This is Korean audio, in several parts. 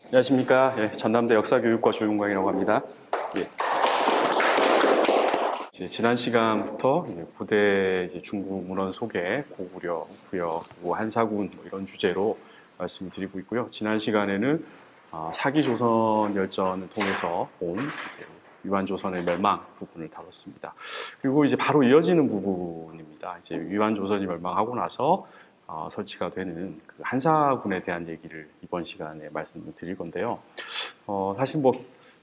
안녕하십니까. 예, 전남대 역사교육과 조용광이라고 합니다. 예. 지난 시간부터 고대 중국 문헌 속의 고구려, 구여, 그리고 한사군 이런 주제로 말씀을 드리고 있고요. 지난 시간에는 사기조선 열전을 통해서 온 위완조선의 멸망 부분을 다뤘습니다. 그리고 이제 바로 이어지는 부분입니다. 이제 위완조선이 멸망하고 나서 설치가 되는 그 한사군에 대한 얘기를 이번 시간에 말씀을 드릴 건데요. 사실 뭐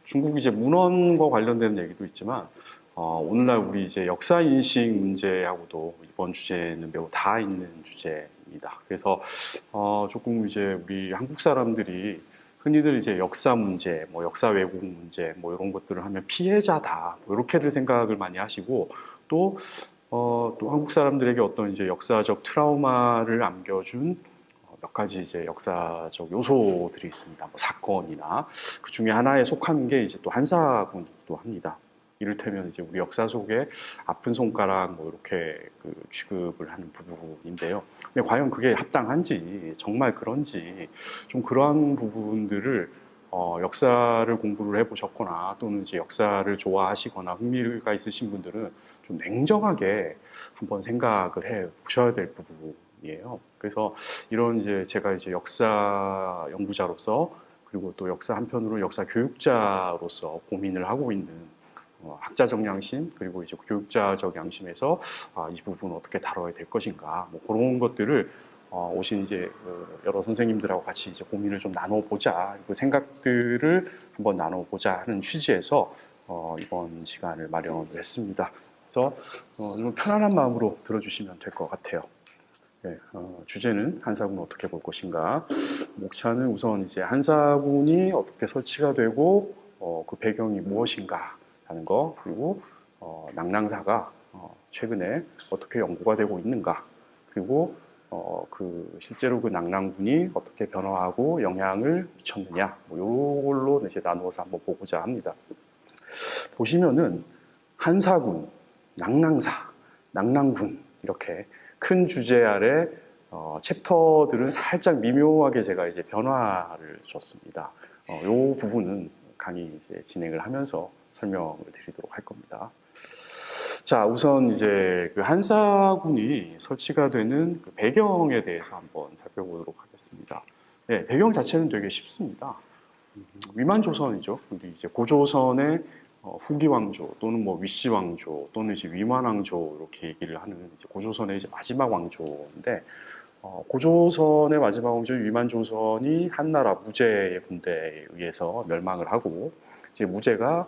중국 이제 문헌과 관련된 얘기도 있지만 오늘날 우리 이제 역사 인식 문제하고도 이번 주제는 매우 닿아 있는 주제입니다. 그래서 조금 이제 우리 한국 사람들이 흔히들 이제 역사 문제, 뭐 역사 왜곡 문제, 뭐 이런 것들을 하면 피해자다, 뭐 이렇게들 생각을 많이 하시고 또 한국 사람들에게 어떤 이제 역사적 트라우마를 안겨준 몇 가지 이제 역사적 요소들이 있습니다. 뭐 사건이나 그 중에 하나에 속하는 게 이제 또 한사군이기도 합니다. 이를테면 이제 우리 역사 속에 아픈 손가락 뭐 이렇게 그 취급을 하는 부분인데요. 근데 과연 그게 합당한지 정말 그런지 좀 그러한 부분들을 역사를 공부를 해보셨거나 또는 이제 역사를 좋아하시거나 흥미가 있으신 분들은 좀 냉정하게 한번 생각을 해 보셔야 될 부분이에요. 그래서 이런 이제 제가 이제 역사 연구자로서 그리고 또 역사 한편으로 역사 교육자로서 고민을 하고 있는 학자적 양심 그리고 이제 교육자적 양심에서 이 부분을 어떻게 다뤄야 될 것인가 뭐 그런 것들을 오신 이제 여러 선생님들하고 같이 이제 고민을 좀 나눠보자, 그 생각들을 한번 나눠보자 하는 취지에서 이번 시간을 마련을 했습니다. 그래서 좀 편안한 마음으로 들어주시면 될 것 같아요. 네, 주제는 한사군 어떻게 볼 것인가. 목차는 우선 이제 한사군이 어떻게 설치가 되고 그 배경이 무엇인가 하는 거, 그리고 낙랑사가 최근에 어떻게 연구가 되고 있는가, 그리고 실제로 그 낙랑군이 어떻게 변화하고 영향을 미쳤느냐, 뭐 요걸로 이제 나누어서 한번 보고자 합니다. 보시면은 한사군, 낙랑사, 낙랑군 이렇게 큰 주제 아래 챕터들은 살짝 미묘하게 제가 이제 변화를 줬습니다. 요 부분은 강의 이제 진행을 하면서 설명을 드리도록 할 겁니다. 자, 우선 이제 그 한사군이 설치가 되는 그 배경에 대해서 한번 살펴보도록 하겠습니다. 네, 배경 자체는 되게 쉽습니다. 위만조선이죠. 우리 이제 고조선의 후기 왕조 또는 뭐 위씨 왕조 또는 이제 위만 왕조 이렇게 얘기를 하는 이제 고조선의 이제 마지막 왕조인데 고조선의 마지막 왕조 위만조선이 한나라 무제의 군대에 의해서 멸망을 하고 이제 무제가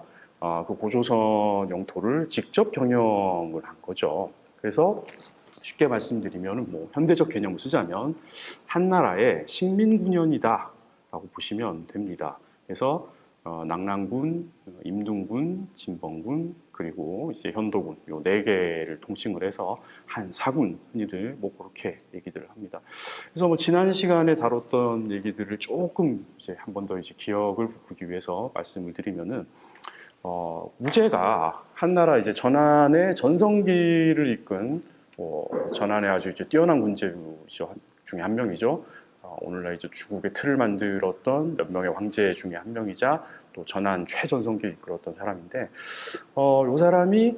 그 고조선 영토를 직접 경영을 한 거죠. 그래서 쉽게 말씀드리면 뭐 현대적 개념을 쓰자면 한나라의 식민군연이다라고 보시면 됩니다. 그래서 낙랑군, 임둥군, 진번군 그리고 이제 현도군 요 네 개를 통칭을 해서 한사군 흔히들 뭐 그렇게 얘기들을 합니다. 그래서 뭐 지난 시간에 다뤘던 얘기들을 조금 이제 한 번 더 이제 기억을 부르기 위해서 말씀을 드리면은 무제가 한나라 이제 전한의 전성기를 이끈 전한의 아주 이제 뛰어난 군주 중에 한 명이죠. 오늘날 이제 중국의 틀을 만들었던 몇 명의 황제 중에 한 명이자 또 전한 최전성기를 이끌었던 사람인데, 이 사람이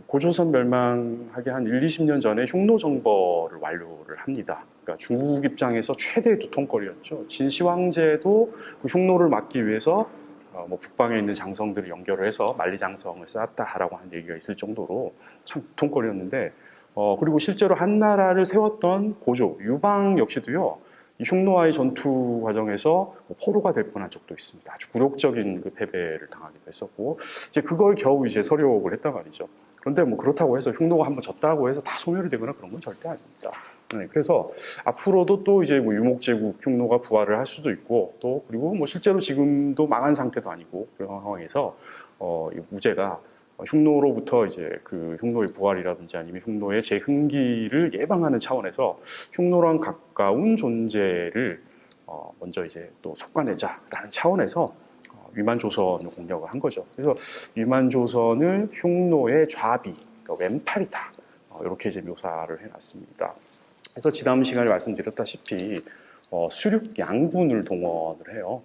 고조선 멸망하기 한 1, 20년 전에 흉노 정벌을 완료를 합니다. 그러니까 중국 입장에서 최대의 두통거리였죠. 진시 황제도 그 흉노를 막기 위해서 뭐 북방에 있는 장성들을 연결을 해서 만리장성을 쌓았다라고 하는 얘기가 있을 정도로 참 두통거리였는데, 그리고 실제로 한나라를 세웠던 고조 유방 역시도요. 이 흉노와의 전투 과정에서 포로가 될 뻔한 적도 있습니다. 아주 굴욕적인 그 패배를 당하기도 했었고, 이제 그걸 겨우 이제 서력을 했단 말이죠. 그런데 뭐 그렇다고 해서 흉노가 한번 졌다고 해서 다 소멸이 되거나 그런 건 절대 아닙니다. 네, 그래서 앞으로도 또 이제 뭐 유목제국 흉노가 부활을 할 수도 있고, 또 그리고 뭐 실제로 지금도 망한 상태도 아니고 그런 상황에서 이 무제가 흉노로부터 이제 그 흉노의 부활이라든지 아니면 흉노의 재흥기를 예방하는 차원에서 흉노랑 가까운 존재를 먼저 이제 또 속아내자라는 차원에서 위만조선을 공략을 한 거죠. 그래서 위만조선을 흉노의 좌비, 그러니까 왼팔이다. 이렇게 이제 묘사를 해놨습니다. 그래서 지난 시간에 말씀드렸다시피 수륙 양군을 동원을 해요.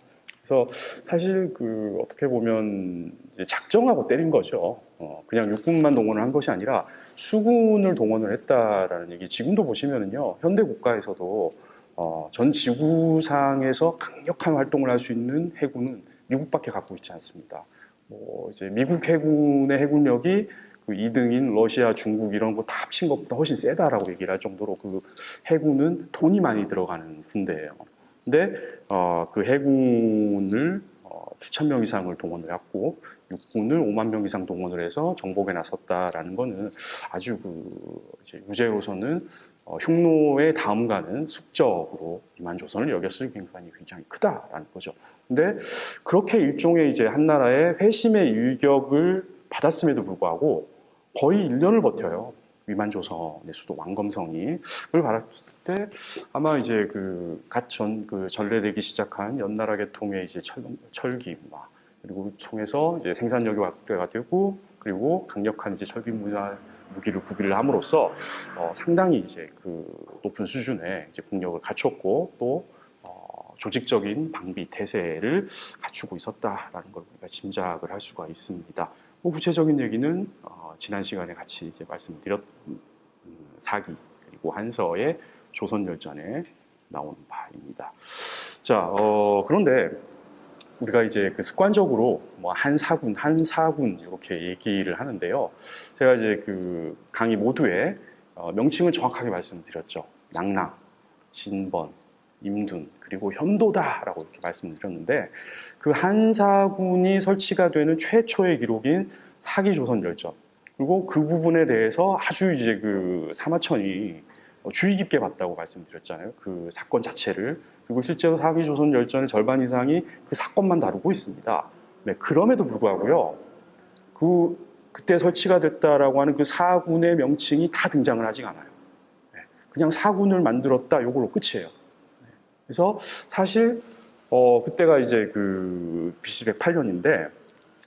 그래서 사실 그 어떻게 보면 이제 작정하고 때린 거죠. 그냥 육군만 동원을 한 것이 아니라 수군을 동원을 했다라는 얘기. 지금도 보시면은요, 현대 국가에서도 전 지구상에서 강력한 활동을 할 수 있는 해군은 미국밖에 갖고 있지 않습니다. 뭐 이제 미국 해군의 해군력이 그 2등인 러시아, 중국 이런 거 다 합친 것보다 훨씬 세다라고 얘기를 할 정도로 그 해군은 돈이 많이 들어가는 군대예요. 근데 그 해군을 7천 명 이상을 동원을 했고 육군을 5만 명 이상 동원을 해서 정복에 나섰다라는 거는 아주 그 이제 유죄로서는 흉노의 다음 가는 숙적으로 이만조선을 여겼을 굉장히 크다라는 거죠. 근데 그렇게 일종의 이제 한 나라의 회심의 일격을 받았음에도 불구하고 거의 1년을 버텨요. 위만조선의 수도 왕검성이. 그걸 받았을 때 아마 이제 그 전래되기 시작한 연나라 계통의 이제 철기문화 그리고 통해서 이제 생산력이 확대가 되고 그리고 강력한 이제 철기 무기를 구비를 함으로써 상당히 이제 그 높은 수준의 이제 국력을 갖췄고 또 조직적인 방비 태세를 갖추고 있었다라는 걸 우리가 짐작을 할 수가 있습니다. 뭐 구체적인 얘기는 지난 시간에 같이 이제 말씀드렸던 사기 그리고 한서의 조선열전에 나오는 바입니다. 자, 그런데 우리가 이제 그 습관적으로 뭐 한사군 이렇게 얘기를 하는데요. 제가 이제 그 강의 모두에 명칭을 정확하게 말씀드렸죠. 낙랑, 진번, 임둔 그리고 현도다라고 이렇게 말씀드렸는데 그 한사군이 설치가 되는 최초의 기록인 사기조선열전 그리고 그 부분에 대해서 아주 이제 그 사마천이 주의 깊게 봤다고 말씀드렸잖아요. 그 사건 자체를. 그리고 실제로 사기조선열전의 절반 이상이 그 사건만 다루고 있습니다. 네, 그럼에도 불구하고요. 그때 설치가 됐다라고 하는 그 사군의 명칭이 다 등장을 하지 않아요. 네, 그냥 사군을 만들었다 요걸로 끝이에요. 네, 그래서 사실 그때가 이제 그 BC 108년인데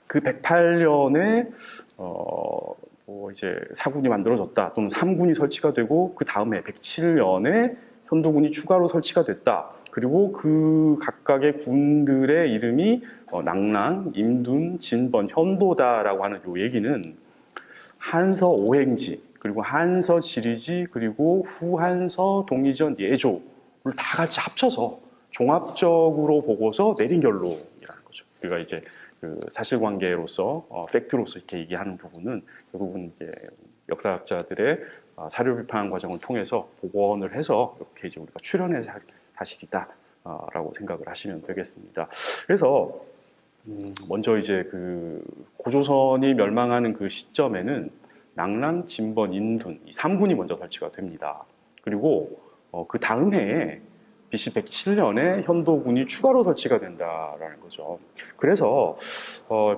그 108년에 뭐 이제 사군이 만들어졌다 또는 3군이 설치가 되고 그 다음에 107년에 현도군이 추가로 설치가 됐다. 그리고 그 각각의 군들의 이름이 낙랑, 임둔, 진번, 현도다라고 하는 요 얘기는 한서 오행지 그리고 한서 지리지 그리고 후한서 동의전 예조를 다 같이 합쳐서 종합적으로 보고서 내린 결론이라는 거죠. 우리가 이제 그 사실관계로서 팩트로서 이렇게 얘기하는 부분은 결국은 이제 역사학자들의 사료 비판 과정을 통해서 복원을 해서 이렇게 이제 우리가 출연의 사실이다라고 생각을 하시면 되겠습니다. 그래서 먼저 이제 그 고조선이 멸망하는 그 시점에는 낙랑, 진번, 인둔 이 3군이 먼저 설치가 됩니다. 그리고 그 다음 해에 BC 107년에 현도군이 추가로 설치가 된다라는 거죠. 그래서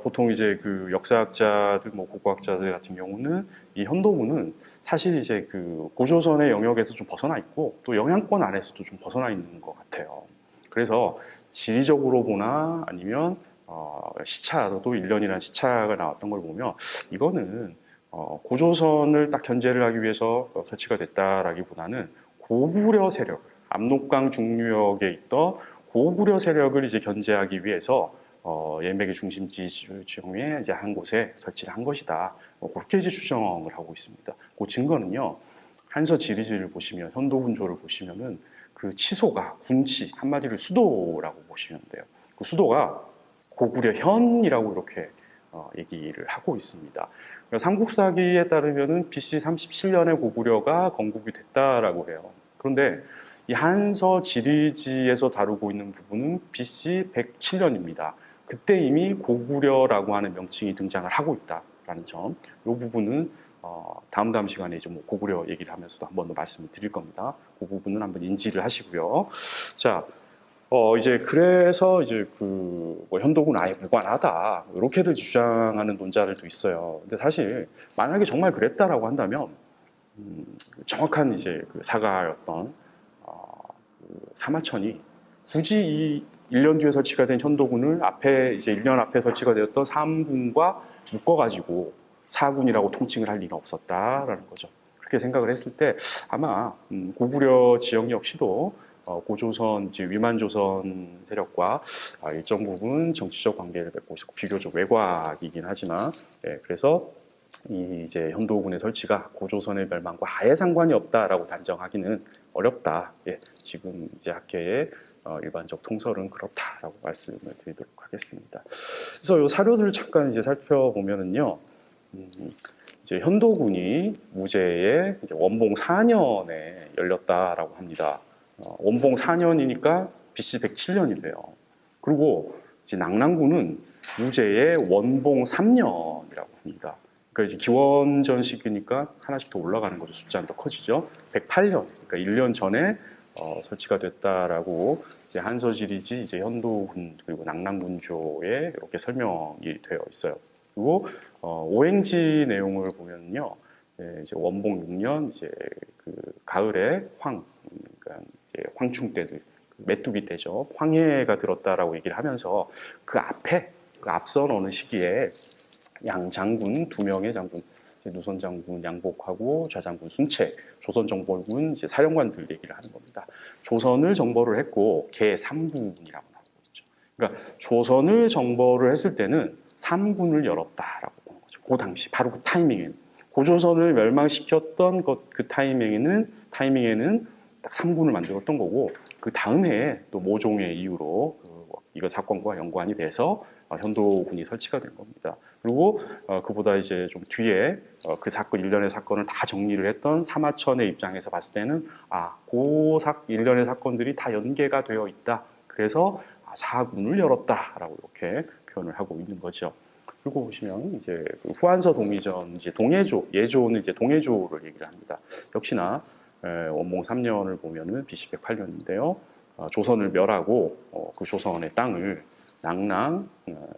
보통 이제 그 역사학자들, 뭐 고고학자들 같은 경우는 이 현도군은 사실 이제 그 고조선의 영역에서 좀 벗어나 있고 또 영향권 안에서도 좀 벗어나 있는 것 같아요. 그래서 지리적으로 보나 아니면 시차도 1년이라는 시차가 나왔던 걸 보면 이거는 고조선을 딱 견제를 하기 위해서 설치가 됐다라기보다는 고구려 세력 압록강 중류역에 있던 고구려 세력을 이제 견제하기 위해서 예맥의 중심지 지형에 이제 한 곳에 설치를 한 것이다. 그렇게 이제 추정을 하고 있습니다. 그 증거는요. 한서 지리지를 보시면 현도군조를 보시면은 그 치소가 군치 한마디로 수도라고 보시면 돼요. 그 수도가 고구려 현이라고 이렇게 얘기를 하고 있습니다. 그러니까 삼국사기에 따르면은 BC 37년에 고구려가 건국이 됐다라고 해요. 그런데 이 한서 지리지에서 다루고 있는 부분은 BC 107년입니다. 그때 이미 고구려라고 하는 명칭이 등장을 하고 있다라는 점. 이 부분은 다음 시간에 이제 뭐 고구려 얘기를 하면서도 한 번 더 말씀을 드릴 겁니다. 그 부분은 한번 인지를 하시고요. 자, 이제 그래서 이제 뭐 현도군 아예 무관하다 이렇게들 주장하는 논자들도 있어요. 근데 사실 만약에 정말 그랬다라고 한다면 정확한 이제 그 사가였던 사마천이 굳이 이 1년 뒤에 설치가 된 현도군을 앞에 이제 1년 앞에 설치가 되었던 3군과 묶어가지고 4군이라고 통칭을 할 리가 없었다라는 거죠. 그렇게 생각을 했을 때 아마 고구려 지역 역시도 고조선 이제 위만조선 세력과 일정 부분 정치적 관계를 맺고 있었고 비교적 외곽이긴 하지만 그래서 이 이제 현도군의 설치가 고조선의 멸망과 아예 상관이 없다라고 단정하기는 어렵다. 지금 이제 학계의 일반적 통설은 그렇다라고 말씀을 드리도록 하겠습니다. 그래서 이 사료들을 잠깐 이제 살펴보면은요, 이제 현도군이 무제의 이제 원봉 4년에 열렸다라고 합니다. 원봉 4년이니까 BC 107년이 돼요. 그리고 이제 낙랑군은 무제의 원봉 3년이라고 합니다. 그러니까 이제 기원전식이니까 하나씩 더 올라가는 거죠. 숫자는 더 커지죠. 108년, 그러니까 1년 전에 설치가 됐다라고 이제 한서지리지 이제 현도군 그리고 낙랑군조에 이렇게 설명이 되어 있어요. 그리고 오행지 내용을 보면요, 이제 원봉 6년 이제 그 가을에 그러니까 이제 황충 때들 메뚜기 때죠. 황해가 들었다라고 얘기를 하면서 그 앞에 그 앞선 어느 시기에 양장군 2명의 장군, 누선 장군 양복하고 좌장군 순채, 조선 정벌군 이제 사령관들 얘기를 하는 겁니다. 조선을 정벌을 했고 개 3군이라고 나오고 있죠. 그러니까 조선을 정벌을 했을 때는 3군을 열었다라고 보는 거죠. 그 당시 바로 그 타이밍에는 고조선을 멸망시켰던 그 타이밍에는 딱 3군을 만들었던 거고 그 다음 해에 또 모종의 이유로 이거 사건과 연관이 돼서 현도군이 설치가 된 겁니다. 그리고 그보다 이제 좀 뒤에 그 사건 일련의 사건을 다 정리를 했던 사마천의 입장에서 봤을 때는 그 일련의 사건들이 다 연계가 되어 있다. 그래서 4군을 열었다라고 이렇게 표현을 하고 있는 거죠. 그리고 보시면 이제 그 후한서 동의전 이제 동해조 예조는 이제 동해조를 얘기를 합니다. 역시나 원봉 3년을 보면은 BC 108년인데요. 조선을 멸하고 그 조선의 땅을 낙랑,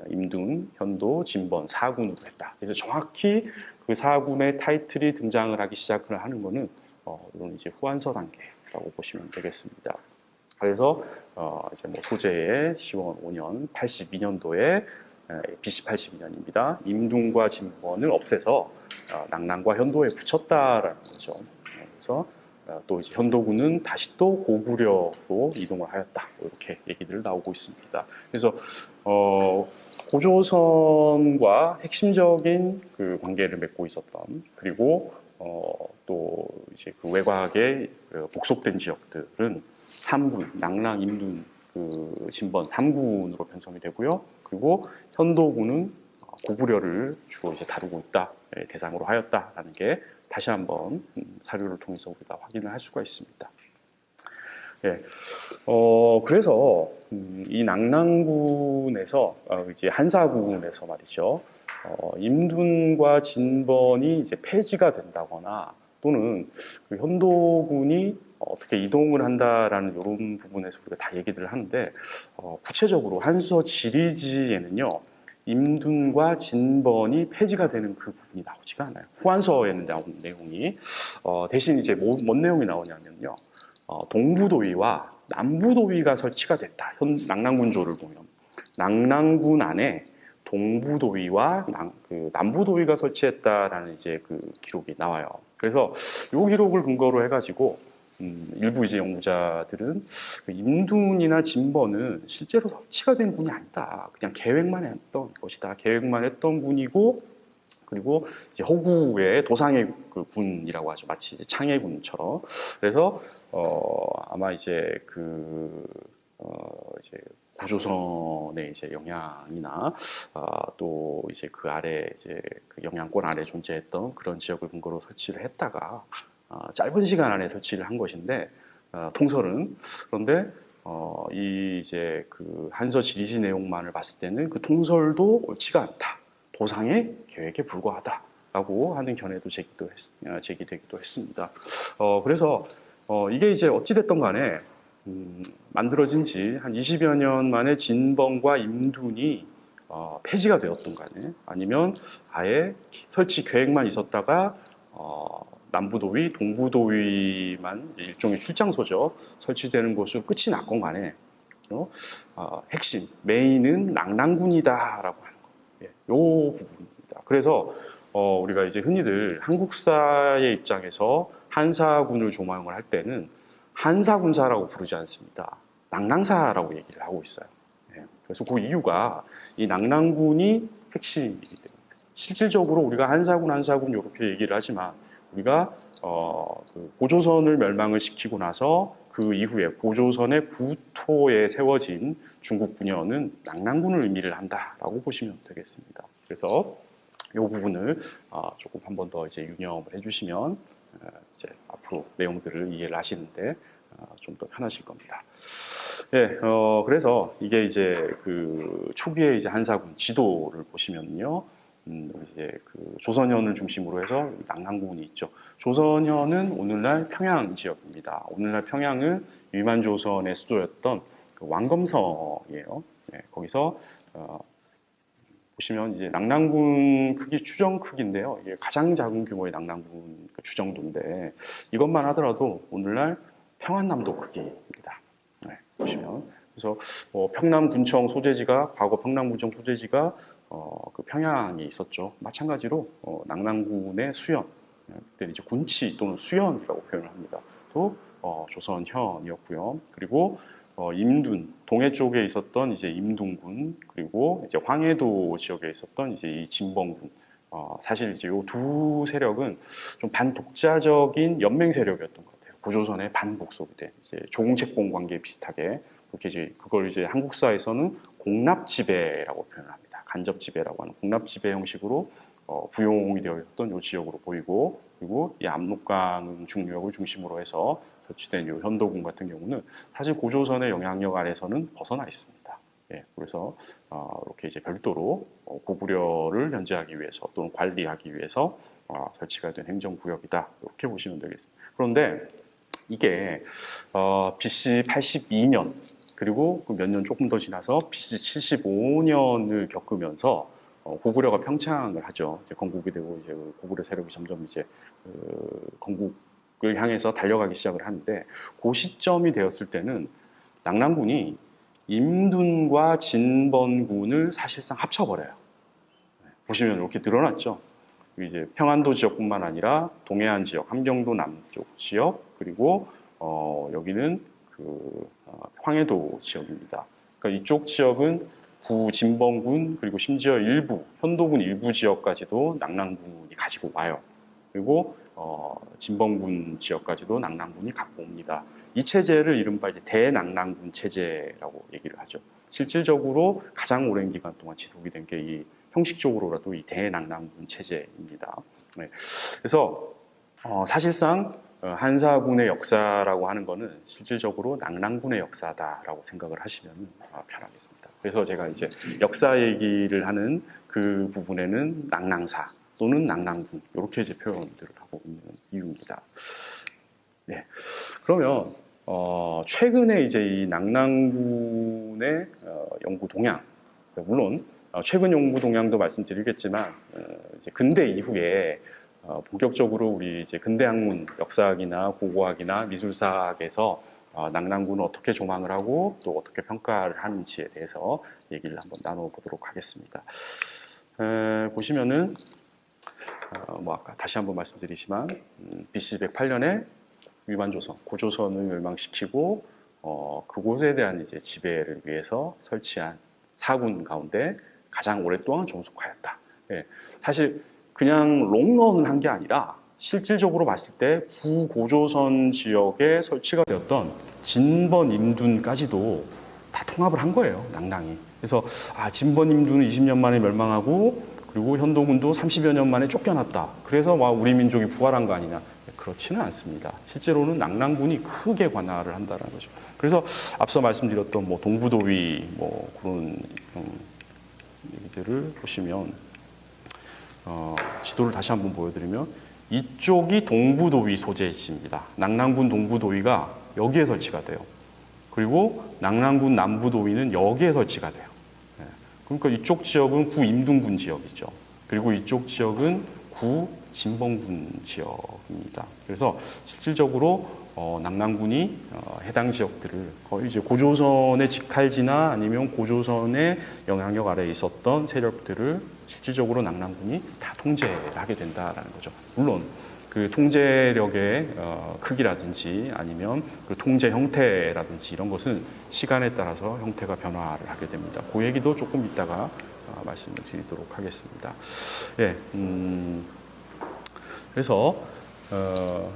임둔, 현도, 진번 4군으로 했다. 그래서 정확히 그 4군의 타이틀이 등장을 하기 시작을 하는 거는 이건 이제 후한서 단계라고 보시면 되겠습니다. 그래서 이제 뭐 소재의 시원 5년 82년도에 BC 82년입니다. 임둔과 진번을 없애서 낙랑과 현도에 붙였다라는 거죠. 그래서 또 이제 현도군은 다시 또 고구려로 이동을 하였다. 이렇게 얘기들 나오고 있습니다. 그래서 고조선과 핵심적인 그 관계를 맺고 있었던 그리고 또 이제 그 외곽에 복속된 지역들은 3군, 낙랑, 임둔, 그 진번 3군으로 편성이 되고요. 그리고 현도군은 고구려를 주로 이제 다루고 있다, 대상으로 하였다라는 게 다시 한번 사료를 통해서 우리가 확인을 할 수가 있습니다. 그래서 이 낙랑군에서 이제 한사군에서 말이죠. 임둔과 진번이 이제 폐지가 된다거나 또는 그 현도군이 어떻게 이동을 한다라는 이런 부분에서 우리가 다 얘기들을 하는데 구체적으로 한서 지리지에는요. 임둔과 진번이 폐지가 되는 그 부분이 나오지가 않아요. 후한서에는 나오는 내용이 대신 이제 뭔 내용이 나오냐면요. 동부도위와 남부도위가 설치가 됐다. 낙랑군조를 보면 낙랑군 안에 동부도위와 남부도위가 설치했다라는 이제 그 기록이 나와요. 그래서 이 기록을 근거로 해가지고 일부 이제 연구자들은 그 임둔이나 진번은 실제로 설치가 된 군이 아니다. 그냥 계획만 했던 것이다. 계획만 했던 군이고, 그리고 이제 호구의 도상의 그 군이라고 하죠. 마치 이제 창해군처럼. 그래서 아마 이제 이제 구조선의 이제 영향이나 또 이제 그 아래 이제 그 영향권 아래 존재했던 그런 지역을 근거로 설치를 했다가 짧은 시간 안에 설치를 한 것인데 통설은 그런데 이 이제 그 한서 지리지 내용만을 봤을 때는 그 통설도 옳지가 않다. 도상의 계획에 불과하다라고 하는 견해도 제기되기도 했습니다. 그래서 이게 이제 어찌됐든 간에 만들어진 지 한 20여 년 만에 진번과 임둔이 폐지가 되었던 간에 아니면 아예 설치 계획만 있었다가 남부도위, 동부도위만 이제 일종의 출장소죠. 설치되는 곳으로 끝이 났건 간에 핵심, 메인은 낙랑군이다라고 하는 거예요. 이 부분입니다. 그래서 우리가 이제 흔히들 한국사의 입장에서 한사군을 조망을 할 때는 한사군사라고 부르지 않습니다. 낙랑사라고 얘기를 하고 있어요. 예, 그래서 그 이유가 이 낙랑군이 핵심이기 때문에 실질적으로 우리가 한사군 이렇게 얘기를 하지만 우리가 그 고조선을 멸망을 시키고 나서 그 이후에 고조선의 부토에 세워진 중국 분열은 낙랑군을 의미를 한다라고 보시면 되겠습니다. 그래서 이 부분을 조금 한 번 더 이제 유념을 해주시면 이제 앞으로 내용들을 이해를 하시는데 좀 더 편하실 겁니다. 예, 그래서 이게 이제 그 초기에 이제 한사군 지도를 보시면요. 이제 그 조선현을 중심으로 해서 낙랑군이 있죠. 조선현은 오늘날 평양 지역입니다. 오늘날 평양은 위만조선의 수도였던 그 왕검성이에요. 네, 거기서 보시면 이제 낙랑군 크기 추정 크기인데요. 이게 가장 작은 규모의 낙랑군 그 주정도인데 이것만 하더라도 오늘날 평안남도 크기입니다. 네, 보시면 그래서 평남군청 소재지가 과거 평남군청 소재지가 그 평양에 있었죠. 마찬가지로 낙랑군의 수연, 그때 이제 군치 또는 수연이라고 표현을 합니다. 또 조선현이었고요. 그리고 임둔 동해 쪽에 있었던 이제 임둔군 그리고 이제 황해도 지역에 있었던 이제 이 진번군. 사실 이제 이 두 세력은 좀 반독자적인 연맹 세력이었던 것 같아요. 고조선의 반복속이 된 이제 조공채공 관계 비슷하게 그렇게 이제 그걸 이제 한국사에서는 공납지배라고 표현합니다. 간접지배라고 하는 공납지배 형식으로 부용이 되어 있던 이 지역으로 보이고 그리고 이 압록강 중류역을 중심으로 해서 설치된 이 현도군 같은 경우는 사실 고조선의 영향력 아래서는 벗어나 있습니다. 예, 그래서 이렇게 이제 별도로 고구려를 견제하기 위해서 또는 관리하기 위해서 설치가 된 행정구역이다 이렇게 보시면 되겠습니다. 그런데 이게 BC 82년 그리고 그 몇 년 조금 더 지나서 BC 75년을 겪으면서 고구려가 평창을 하죠. 이제 건국이 되고 이제 고구려 세력이 점점 이제 건국을 향해서 달려가기 시작을 하는데 그 시점이 되었을 때는 낙랑군이 임둔과 진번군을 사실상 합쳐버려요. 보시면 이렇게 드러났죠. 이제 평안도 지역뿐만 아니라 동해안 지역, 함경도 남쪽 지역 그리고 여기는 그 황해도 지역입니다. 그러니까 이쪽 지역은 구진번군 그리고 심지어 일부 현도군 일부 지역까지도 낙랑군이 가지고 와요. 그리고 진번군 지역까지도 낙랑군이 갖고 옵니다. 이 체제를 이른바 이제 대낙랑군 체제라고 얘기를 하죠. 실질적으로 가장 오랜 기간 동안 지속이 된 게 이 형식적으로라도 이 대낙랑군 체제입니다. 네. 그래서 사실상 한사군의 역사라고 하는 거는 실질적으로 낙랑군의 역사다라고 생각을 하시면 편하겠습니다. 그래서 제가 이제 역사 얘기를 하는 그 부분에는 낙랑사 또는 낙랑군 이렇게 이제 표현들을 하고 있는 이유입니다. 네. 그러면 최근에 이제 이 낙랑군의 연구 동향, 물론 최근 연구 동향도 말씀드리겠지만 이제 근대 이후에 본격적으로 우리 이제 근대 학문, 역사학이나 고고학이나 미술사학에서 낙랑군을 어떻게 조망을 하고 또 어떻게 평가를 하는지에 대해서 얘기를 한번 나눠보도록 하겠습니다. 보시면은 뭐 아까 다시 한번 말씀드리지만 BC 108년에 위만조선, 고조선을 멸망시키고 그곳에 대한 이제 지배를 위해서 설치한 사군 가운데 가장 오랫동안 종속하였다. 예, 사실 그냥 롱런을 한 게 아니라 실질적으로 봤을 때 구고조선 지역에 설치가 되었던 진번, 임둔까지도 다 통합을 한 거예요, 낙랑이. 그래서 진번, 임둔은 20년 만에 멸망하고 그리고 현도군도 30여 년 만에 쫓겨났다. 그래서 우리 민족이 부활한 거 아니냐. 그렇지는 않습니다. 실제로는 낙랑군이 크게 관할을 한다는 거죠. 그래서 앞서 말씀드렸던 뭐 동부도위 뭐 그런 얘기들을 보시면 지도를 다시 한번 보여드리면 이쪽이 동부도위 소재지입니다. 낙랑군 동부도위가 여기에 설치가 돼요. 그리고 낙랑군 남부도위는 여기에 설치가 돼요. 그러니까 이쪽 지역은 구임둔군 지역이죠. 그리고 이쪽 지역은 구진번군 지역입니다. 그래서 실질적으로 낙랑군이 해당 지역들을 거의 이제 고조선의 직할지나 아니면 고조선의 영향력 아래에 있었던 세력들을 실질적으로 낙랑군이 다 통제를 하게 된다라는 거죠. 물론 그 통제력의 크기라든지 아니면 그 통제 형태라든지 이런 것은 시간에 따라서 형태가 변화를 하게 됩니다. 그 얘기도 조금 이따가 말씀을 드리도록 하겠습니다. 예, 그래서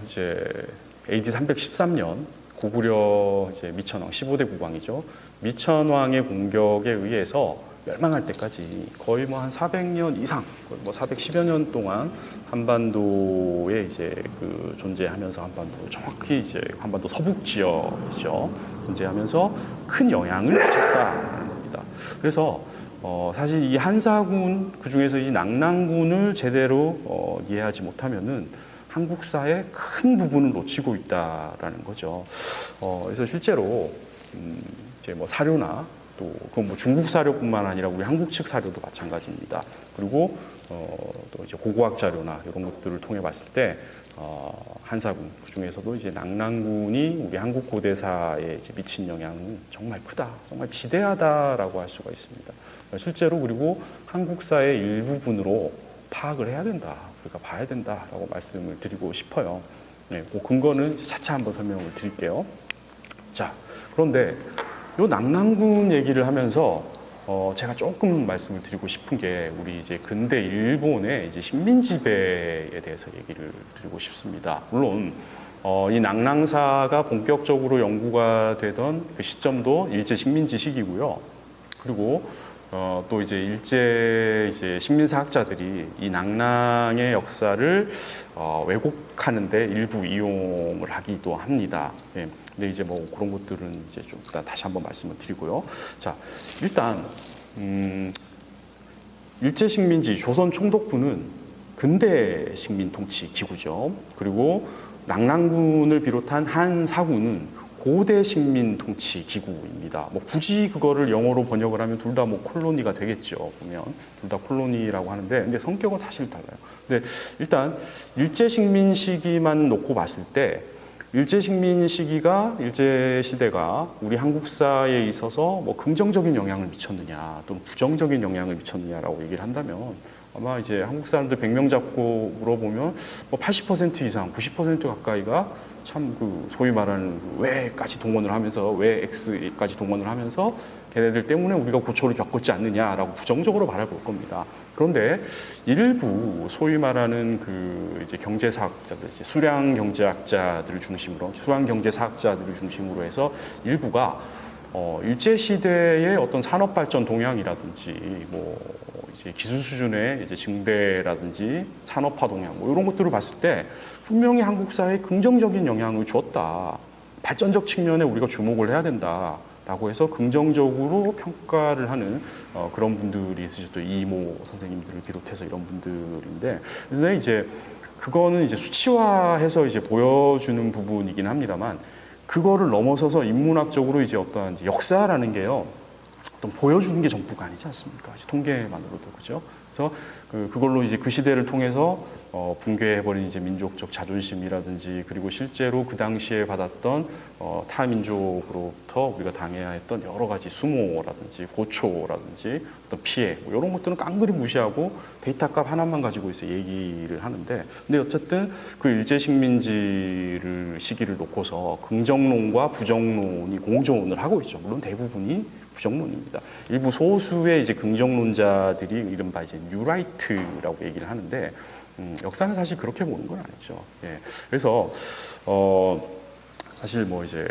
이제 AD 313년 고구려 이제 미천왕 15대 국왕이죠. 미천왕의 공격에 의해서 멸망할 때까지 거의 뭐 한 400년 이상, 거의 뭐 410여 년 동안 한반도에 이제 그 존재하면서 한반도 정확히 이제 한반도 서북 지역이죠. 존재하면서 큰 영향을 미쳤다는 겁니다. 그래서 사실 이 한사군 그 중에서 이 낙랑군을 제대로 이해하지 못하면은 한국사의 큰 부분을 놓치고 있다라는 거죠. 그래서 실제로 이제 뭐 사료나 또 그건 뭐 중국 사료뿐만 아니라 우리 한국 측 사료도 마찬가지입니다. 그리고 또 이제 고고학 자료나 이런 것들을 통해 봤을 때 한사군 그 중에서도 이제 낙랑군이 우리 한국 고대사에 이제 미친 영향은 정말 크다, 정말 지대하다라고 할 수가 있습니다. 실제로 그리고 한국사의 일부분으로 파악을 해야 된다, 우리가 봐야 된다라고 말씀을 드리고 싶어요. 네, 그 근거는 차차 한번 설명을 드릴게요. 자, 그런데 이 낙랑군 얘기를 하면서 제가 조금 말씀을 드리고 싶은 게 우리 이제 근대 일본의 이제 식민 지배에 대해서 얘기를 드리고 싶습니다. 물론 이 낙랑사가 본격적으로 연구가 되던 그 시점도 일제 식민지 시기고요. 그리고 또 이제 일제 이제 식민사학자들이 이 낙랑의 역사를 왜곡하는데 일부 이용을 하기도 합니다. 예. 근데 이제 뭐 그런 것들은 이제 좀 다시 한번 말씀을 드리고요. 자, 일단 일제 식민지 조선 총독부는 근대 식민 통치 기구죠. 그리고 낙랑군을 비롯한 한 사군은 고대 식민 통치 기구입니다. 뭐 굳이 그거를 영어로 번역을 하면 둘 다 뭐 콜로니가 되겠죠. 보면 둘 다 콜로니라고 하는데, 근데 성격은 사실 달라요. 근데 일단 일제 식민 시기만 놓고 봤을 때 일제 식민 시기가 일제 시대가 우리 한국사에 있어서 뭐 긍정적인 영향을 미쳤느냐 또는 부정적인 영향을 미쳤느냐라고 얘기를 한다면 아마 이제 한국 사람들 100명 잡고 물어보면 뭐 80% 이상, 90% 가까이가 참 그 소위 말하는 왜까지 동원을 하면서 왜 X까지 동원을 하면서 걔네들 때문에 우리가 고초를 겪었지 않느냐라고 부정적으로 바라볼 겁니다. 그런데 일부 소위 말하는 그 이제 경제사학자들, 이제 수량 경제학자들을 중심으로, 수량 경제사학자들을 중심으로 해서 일부가 일제 시대의 어떤 산업 발전 동향이라든지 뭐 이제 기술 수준의 이제 증대라든지 산업화 동향 뭐 이런 것들을 봤을 때 분명히 한국사에 긍정적인 영향을 주었다. 발전적 측면에 우리가 주목을 해야 된다라고 해서 긍정적으로 평가를 하는 그런 분들이 있으셨죠. 이모 선생님들을 비롯해서 이런 분들인데, 그래서 이제 그거는 이제 수치화해서 이제 보여주는 부분이긴 합니다만, 그거를 넘어서서 인문학적으로 이제 어떤 이제 역사라는 게요, 어떤 보여주는 게 전부가 아니지 않습니까? 통계만으로도, 그죠? 그래서 그걸로 이제 그 시대를 통해서 붕괴해버린 이제 민족적 자존심이라든지, 그리고 실제로 그 당시에 받았던 타 민족으로부터 우리가 당해야 했던 여러 가지 수모라든지 고초라든지 어떤 피해, 뭐 이런 것들은 깡그리 무시하고 데이터값 하나만 가지고 있어 얘기를 하는데, 근데 어쨌든 그 일제 식민지를 시기를 놓고서 긍정론과 부정론이 공존을 하고 있죠. 물론 대부분이 부정론입니다. 일부 소수의 이제 긍정론자들이 이른바 이제 뉴라이트라고 얘기를 하는데, 역사는 사실 그렇게 보는 건 아니죠. 예. 그래서 사실 뭐 이제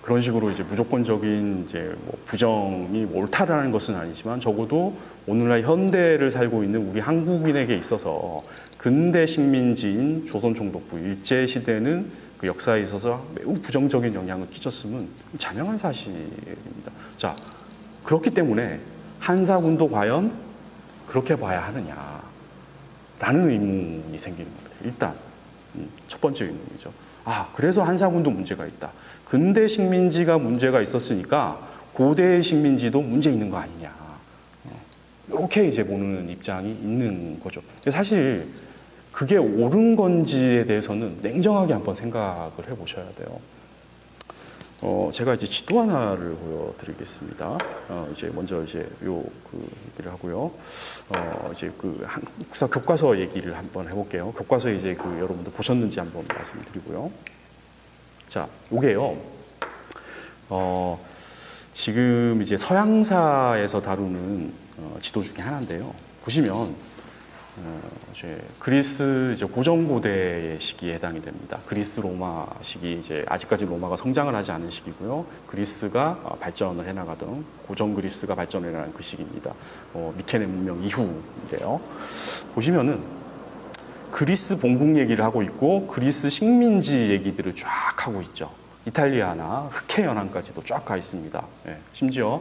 그런 식으로 이제 무조건적인 이제 뭐 부정이 옳다라는 것은 아니지만, 적어도 오늘날 현대를 살고 있는 우리 한국인에게 있어서 근대 식민지인 조선 총독부 일제 시대는 그 역사에 있어서 매우 부정적인 영향을 끼쳤음은 자명한 사실입니다. 자, 그렇기 때문에 한사군도 과연 그렇게 봐야 하느냐? 라는 의문이 생기는 겁니다. 일단 첫 번째 의문이죠. 그래서 한사군도 문제가 있다. 근대 식민지가 문제가 있었으니까 고대 식민지도 문제 있는 거 아니냐. 이렇게 이제 보는 입장이 있는 거죠. 사실 그게 옳은 건지에 대해서는 냉정하게 한번 생각을 해보셔야 돼요. 제가 이제 지도 하나를 보여드리겠습니다. 이제 먼저 이제 얘기를 하고요. 이제 한국사 교과서 얘기를 한번 해볼게요. 교과서 이제 여러분들 보셨는지 한번 말씀드리고요. 자, 요게요. 지금 이제 서양사에서 다루는 지도 중에 하나인데요. 보시면 이제 그리스 이제 고전고대의 시기에 해당이 됩니다. 그리스 로마 시기 이제 아직까지 로마가 성장을 하지 않은 시기고요. 그리스가 발전을 해나가던 고전 그리스가 발전을 해나가는 그 시기입니다. 미케네 문명 이후인데요. 보시면은 그리스 본국 얘기를 하고 있고 그리스 식민지 얘기들을 쫙 하고 있죠. 이탈리아나 흑해 연안까지도 쫙 가 있습니다. 예, 심지어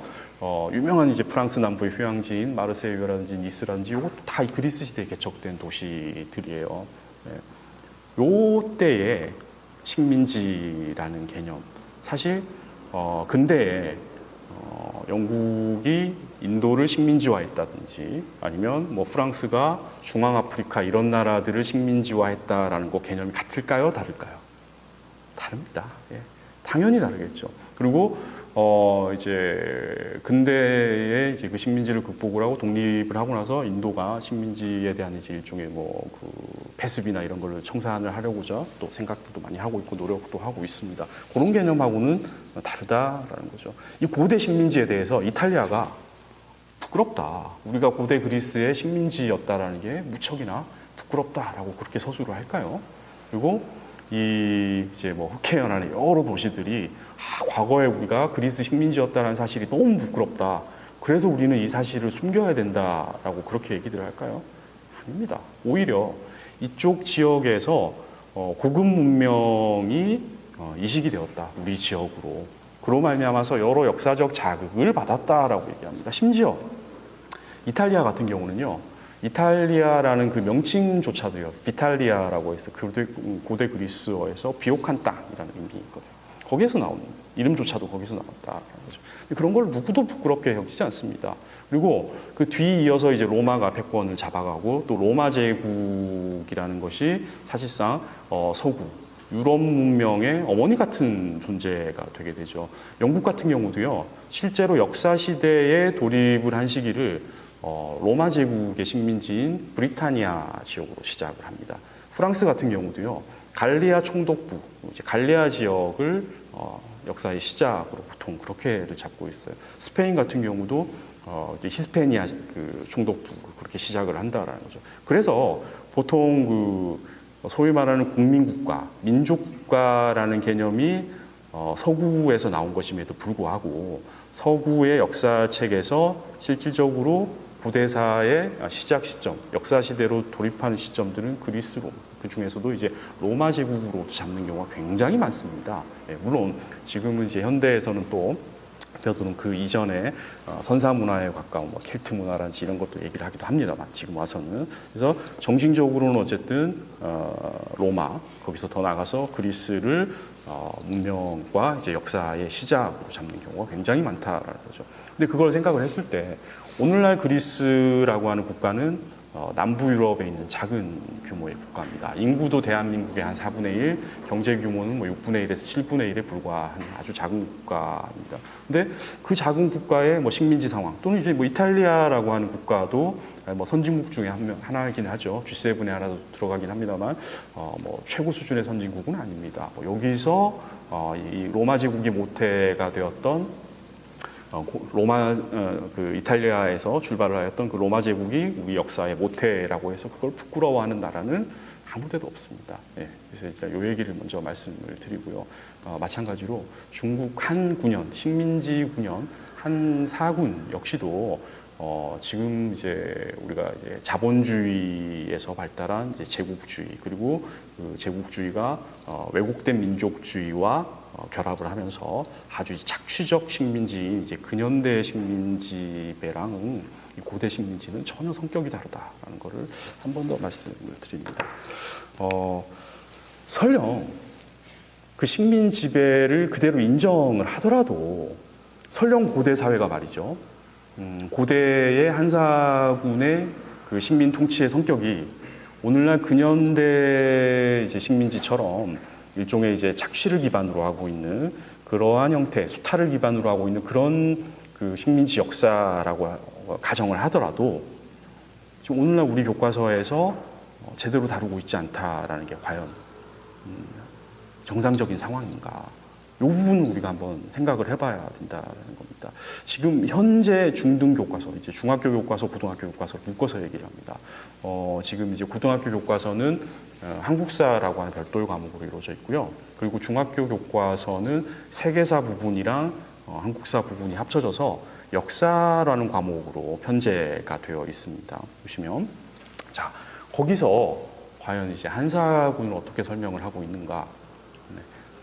유명한 이제 프랑스 남부의 휴양지인 마르세유라든지 니스라든지 이것도 다 그리스 시대에 개척된 도시들이에요. 예. 요 때의 식민지라는 개념, 사실 근대에 영국이 인도를 식민지화했다든지 아니면 뭐 프랑스가 중앙아프리카 이런 나라들을 식민지화했다라는 거 개념이 같을까요? 다를까요? 다릅니다. 예. 당연히 다르겠죠. 그리고 이제 근대에 이제 그 식민지를 극복을 하고 독립을 하고 나서 인도가 식민지에 대한 이제 일종의 배습이나 이런 걸 청산을 하려고자 또 생각도 많이 하고 있고 노력도 하고 있습니다. 그런 개념하고는 다르다라는 거죠. 이 고대 식민지에 대해서 이탈리아가 부끄럽다. 우리가 고대 그리스의 식민지였다라는 게 무척이나 부끄럽다라고 그렇게 서술을 할까요? 그리고 이제 흑해 연안의 여러 도시들이 과거에 우리가 그리스 식민지였다는 사실이 너무 부끄럽다. 그래서 우리는 이 사실을 숨겨야 된다라고 그렇게 얘기들 할까요? 아닙니다. 오히려 이쪽 지역에서 고급 문명이 이식이 되었다. 우리 지역으로. 그로 말미암아서 여러 역사적 자극을 받았다라고 얘기합니다. 심지어 이탈리아 같은 경우는요. 이탈리아라는 그 명칭조차도요. 비탈리아라고 해서 고대 그리스어에서 비옥한 땅이라는 의미가 있거든요. 거기에서 나오는 이름조차도 거기서 나왔다라는 거죠. 그런 걸 누구도 부끄럽게 여기지 않습니다. 그리고 그 뒤 이어서 이제 로마가 패권을 잡아가고 또 로마 제국이라는 것이 사실상 서구 유럽 문명의 어머니 같은 존재가 되게 되죠. 영국 같은 경우도요. 실제로 역사 시대에 돌입을 한 시기를 로마 제국의 식민지인 브리타니아 지역으로 시작을 합니다. 프랑스 같은 경우도요, 갈리아 총독부, 이제 갈리아 지역을 역사의 시작으로 보통 그렇게를 잡고 있어요. 스페인 같은 경우도 이제 히스패니아 그 총독부를 그렇게 시작을 한다라는 거죠. 그래서 보통 소위 말하는 국민국가, 민족국가라는 개념이 서구에서 나온 것임에도 불구하고 서구의 역사책에서 실질적으로 고대사의 시작 시점, 역사 시대로 돌입하는 시점들은 그리스 로마, 그 중에서도 이제 로마 제국으로 잡는 경우가 굉장히 많습니다. 예, 물론 지금은 이제 현대에서는 또 뼈들은 그 이전에 선사 문화에 가까운 켈트 문화라든지 이런 것도 얘기를 하기도 합니다만 지금 와서는 그래서 정신적으로는 어쨌든 로마 거기서 더 나가서 그리스를 문명과 이제 역사의 시작으로 잡는 경우가 굉장히 많다라는 거죠. 근데 그걸 생각을 했을 때 오늘날 그리스라고 하는 국가는 남부 유럽에 있는 작은 규모의 국가입니다. 인구도 대한민국의 한 4분의 1, 경제 규모는 6분의 1에서 7분의 1에 불과한 아주 작은 국가입니다. 근데 그 작은 국가의 식민지 상황 또는 이제 이탈리아라고 하는 국가도 선진국 중에 하나이긴 하죠. G7에 하나도 들어가긴 합니다만 최고 수준의 선진국은 아닙니다. 여기서 이 로마 제국이 모태가 되었던 이탈리아에서 출발을 하였던 그 로마 제국이 우리 역사의 모태라고 해서 그걸 부끄러워하는 나라는 아무데도 없습니다. 예, 그래서 일단 이 얘기를 먼저 말씀을 드리고요. 마찬가지로 중국 한 군현, 식민지 군현, 한 사군 역시도 지금 이제 우리가 이제 자본주의에서 발달한 이제 제국주의 그리고 그 제국주의가 왜곡된 민족주의와 결합을 하면서 아주 착취적 식민지인 이제 근현대 식민지 배랑은 이 고대 식민지는 전혀 성격이 다르다라는 것을 한 번 더 말씀을 드립니다. 설령 그 식민 지배를 그대로 인정을 하더라도 설령 고대 사회가 말이죠. 고대의 한사군의 그 식민 통치의 성격이 오늘날 근현대 이제 식민지처럼 일종의 이제 착취를 기반으로 하고 있는 그러한 형태, 수타를 기반으로 하고 있는 그런 그 식민지 역사라고 가정을 하더라도 지금 오늘날 우리 교과서에서 제대로 다루고 있지 않다라는 게 과연 정상적인 상황인가? 이 부분은 우리가 한번 생각을 해봐야 된다는 겁니다. 지금 현재 중등 교과서, 이제 중학교 교과서, 고등학교 교과서 묶어서 얘기를 합니다. 지금 이제 고등학교 교과서는 한국사라고 하는 별도의 과목으로 이루어져 있고요. 그리고 중학교 교과서는 세계사 부분이랑 한국사 부분이 합쳐져서 역사라는 과목으로 편제가 되어 있습니다. 보시면 자 거기서 과연 이제 한사군을 어떻게 설명을 하고 있는가?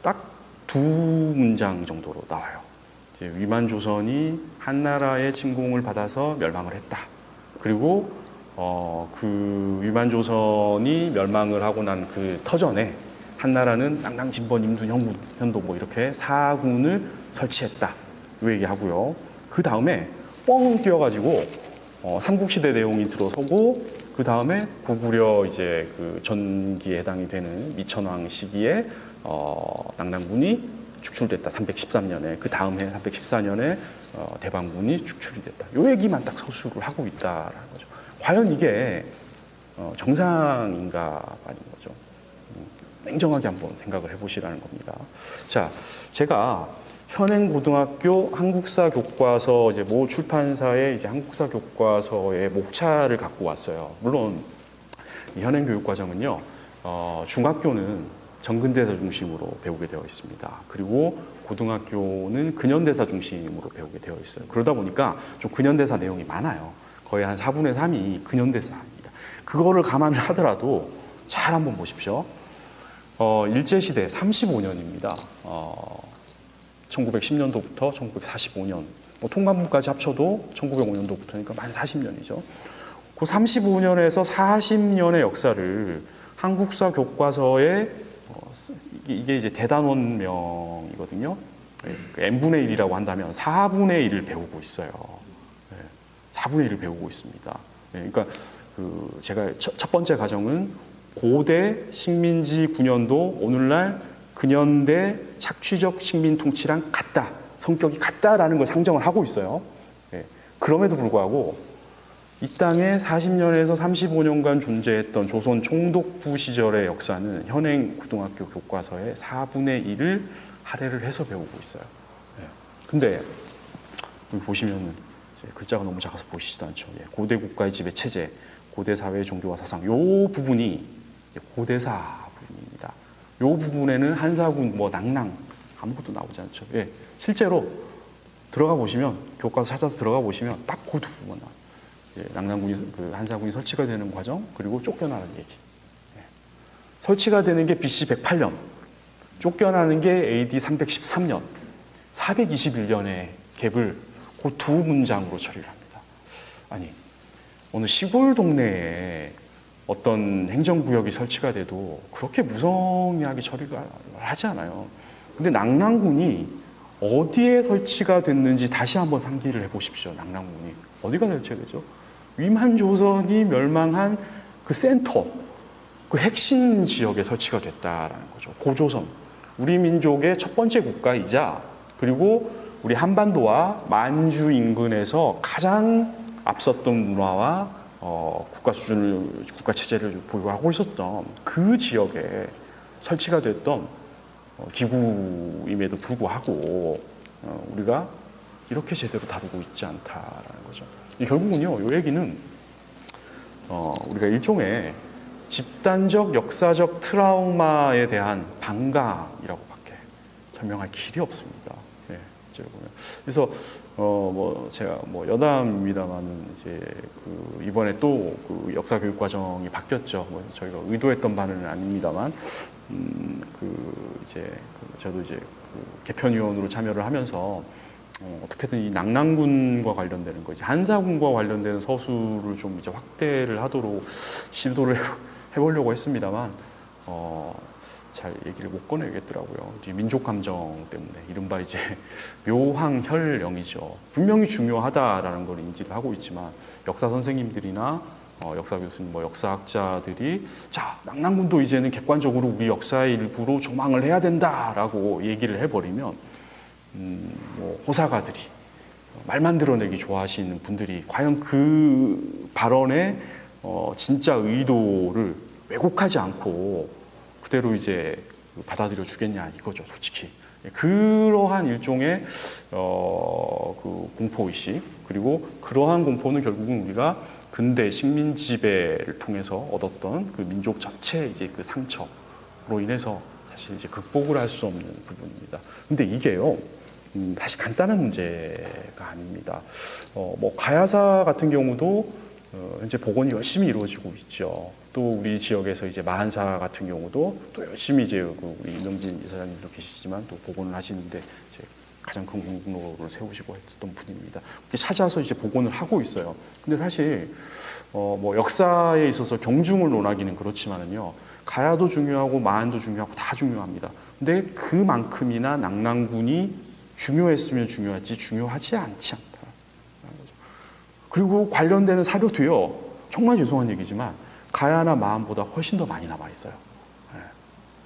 딱 두 문장 정도로 나와요. 이제 위만조선이 한나라의 침공을 받아서 멸망을 했다. 그리고 그 위만조선이 멸망을 하고 난 그 터전에 한나라는 낭랑, 진번, 임둔, 형문, 현도 뭐 이렇게 사군을 설치했다. 이 얘기하고요. 그 다음에 뻥 뛰어가지고 삼국시대 내용이 들어서고 그 다음에 고구려 이제 그 전기에 해당이 되는 미천왕 시기에 낙랑군이 축출됐다. 313년에 그 다음 해 314년에 대방군이 축출이 됐다. 요 얘기만 딱 서술을 하고 있다라는 거죠. 과연 이게 정상인가 아닌 거죠. 냉정하게 한번 생각을 해보시라는 겁니다. 자, 제가 현행고등학교 한국사 교과서 이제 모 출판사의 이제 한국사 교과서의 목차를 갖고 왔어요. 물론 이 현행교육과정은요, 중학교는 정근대사 중심으로 배우게 되어 있습니다. 그리고 고등학교는 근현대사 중심으로 배우게 되어 있어요. 그러다 보니까 좀 근현대사 내용이 많아요. 거의 한 4분의 3이 근현대사입니다. 그거를 감안을 하더라도 잘 한번 보십시오. 일제시대 35년입니다. 1910년도부터 1945년, 뭐 통감부까지 합쳐도 1905년도부터니까 만 40년이죠. 그 35년에서 40년의 역사를 한국사 교과서에 이게 이제 대단원명이거든요. n분의 1이라고 한다면 4분의 1을 배우고 있어요. 4분의 1을 배우고 있습니다. 그러니까 그 제가 첫 번째 가정은 고대 식민지 9년도 오늘날 근현대 착취적 식민 통치랑 같다. 성격이 같다라는 걸 상정을 하고 있어요. 그럼에도 불구하고 이 땅에 40년에서 35년간 존재했던 조선 총독부 시절의 역사는 현행 고등학교 교과서의 4분의 1을 할애를 해서 배우고 있어요. 근데 여기 보시면 글자가 너무 작아서 보이시지도 않죠. 고대 국가의 지배 체제, 고대 사회의 종교와 사상, 요 부분이 고대사 부분입니다. 요 부분에는 한사군, 뭐 낭랑 아무것도 나오지 않죠. 실제로 들어가 보시면 교과서 찾아서 들어가 보시면 딱 그 두 부분 나와요. 낭랑군이 그 한사군이 설치가 되는 과정, 그리고 쫓겨나는 얘기. 설치가 되는 게 BC 108년, 쫓겨나는 게 AD 313년, 421년의 갭을 그 두 문장으로 처리를 합니다. 아니, 어느 시골 동네에 어떤 행정구역이 설치가 돼도 그렇게 무성의하게 처리가 하지 않아요. 근데 낭랑군이 어디에 설치가 됐는지 다시 한번 상기를 해보십시오. 낭랑군이 어디가 설치가 되죠? 위만조선이 멸망한 그 센터, 그 핵심 지역에 설치가 됐다라는 거죠. 고조선, 우리 민족의 첫 번째 국가이자 그리고 우리 한반도와 만주 인근에서 가장 앞섰던 문화와 국가 수준을, 국가 체제를 보유하고 있었던 그 지역에 설치가 됐던 기구임에도 불구하고 우리가 이렇게 제대로 다루고 있지 않다라는 거죠. 결국은요, 이 얘기는 우리가 일종의 집단적 역사적 트라우마에 대한 반감이라고밖에 설명할 길이 없습니다. 그래서 뭐 제가 뭐 여담입니다만은 이제 그 이번에 또 그 역사 교육 과정이 바뀌었죠. 뭐 저희가 의도했던 바는 아닙니다만 이제 저도 이제 그 개편위원으로 참여를 하면서 어떻게든 이 낙랑군과 관련되는 거, 이제 한사군과 관련되는 서술을 좀 이제 확대를 하도록 시도를 해보려고 했습니다만 잘 얘기를 못 꺼내겠더라고요. 민족 감정 때문에 이른바 이제 묘황혈령이죠. 분명히 중요하다라는 걸 인지를 하고 있지만 역사 선생님들이나 역사 교수님, 뭐 역사학자들이 자, 낙랑군도 이제는 객관적으로 우리 역사의 일부로 조망을 해야 된다라고 얘기를 해버리면 뭐 호사가들이 말만 드러내기 좋아하시는 분들이 과연 그 발언의 진짜 의도를 왜곡하지 않고 그대로 이제 받아들여 주겠냐 이거죠, 솔직히. 그러한 일종의 그 공포의식, 그리고 그러한 공포는 결국은 우리가 근대 식민 지배를 통해서 얻었던 그 민족 전체 이제 그 상처로 인해서 사실 이제 극복을 할 수 없는 부분입니다. 근데 이게요, 사실 간단한 문제가 아닙니다. 뭐 가야사 같은 경우도 현재 복원이 열심히 이루어지고 있죠. 또 우리 지역에서 이제 마한사 같은 경우도 또 열심히 이제 그 우리 이명진 이사장님도 계시지만 또 복원을 하시는데 이제 가장 큰 공로를 세우시고 했던 분입니다. 이렇게 찾아서 이제 복원을 하고 있어요. 근데 사실 뭐 역사에 있어서 경중을 논하기는 그렇지만은요, 가야도 중요하고 마한도 중요하고 다 중요합니다. 근데 그만큼이나 낙랑군이 중요했으면 중요하지 중요하지 않지 않다. 그리고 관련되는 사료도요, 정말 죄송한 얘기지만 가야나 마한보다 훨씬 더 많이 남아 있어요.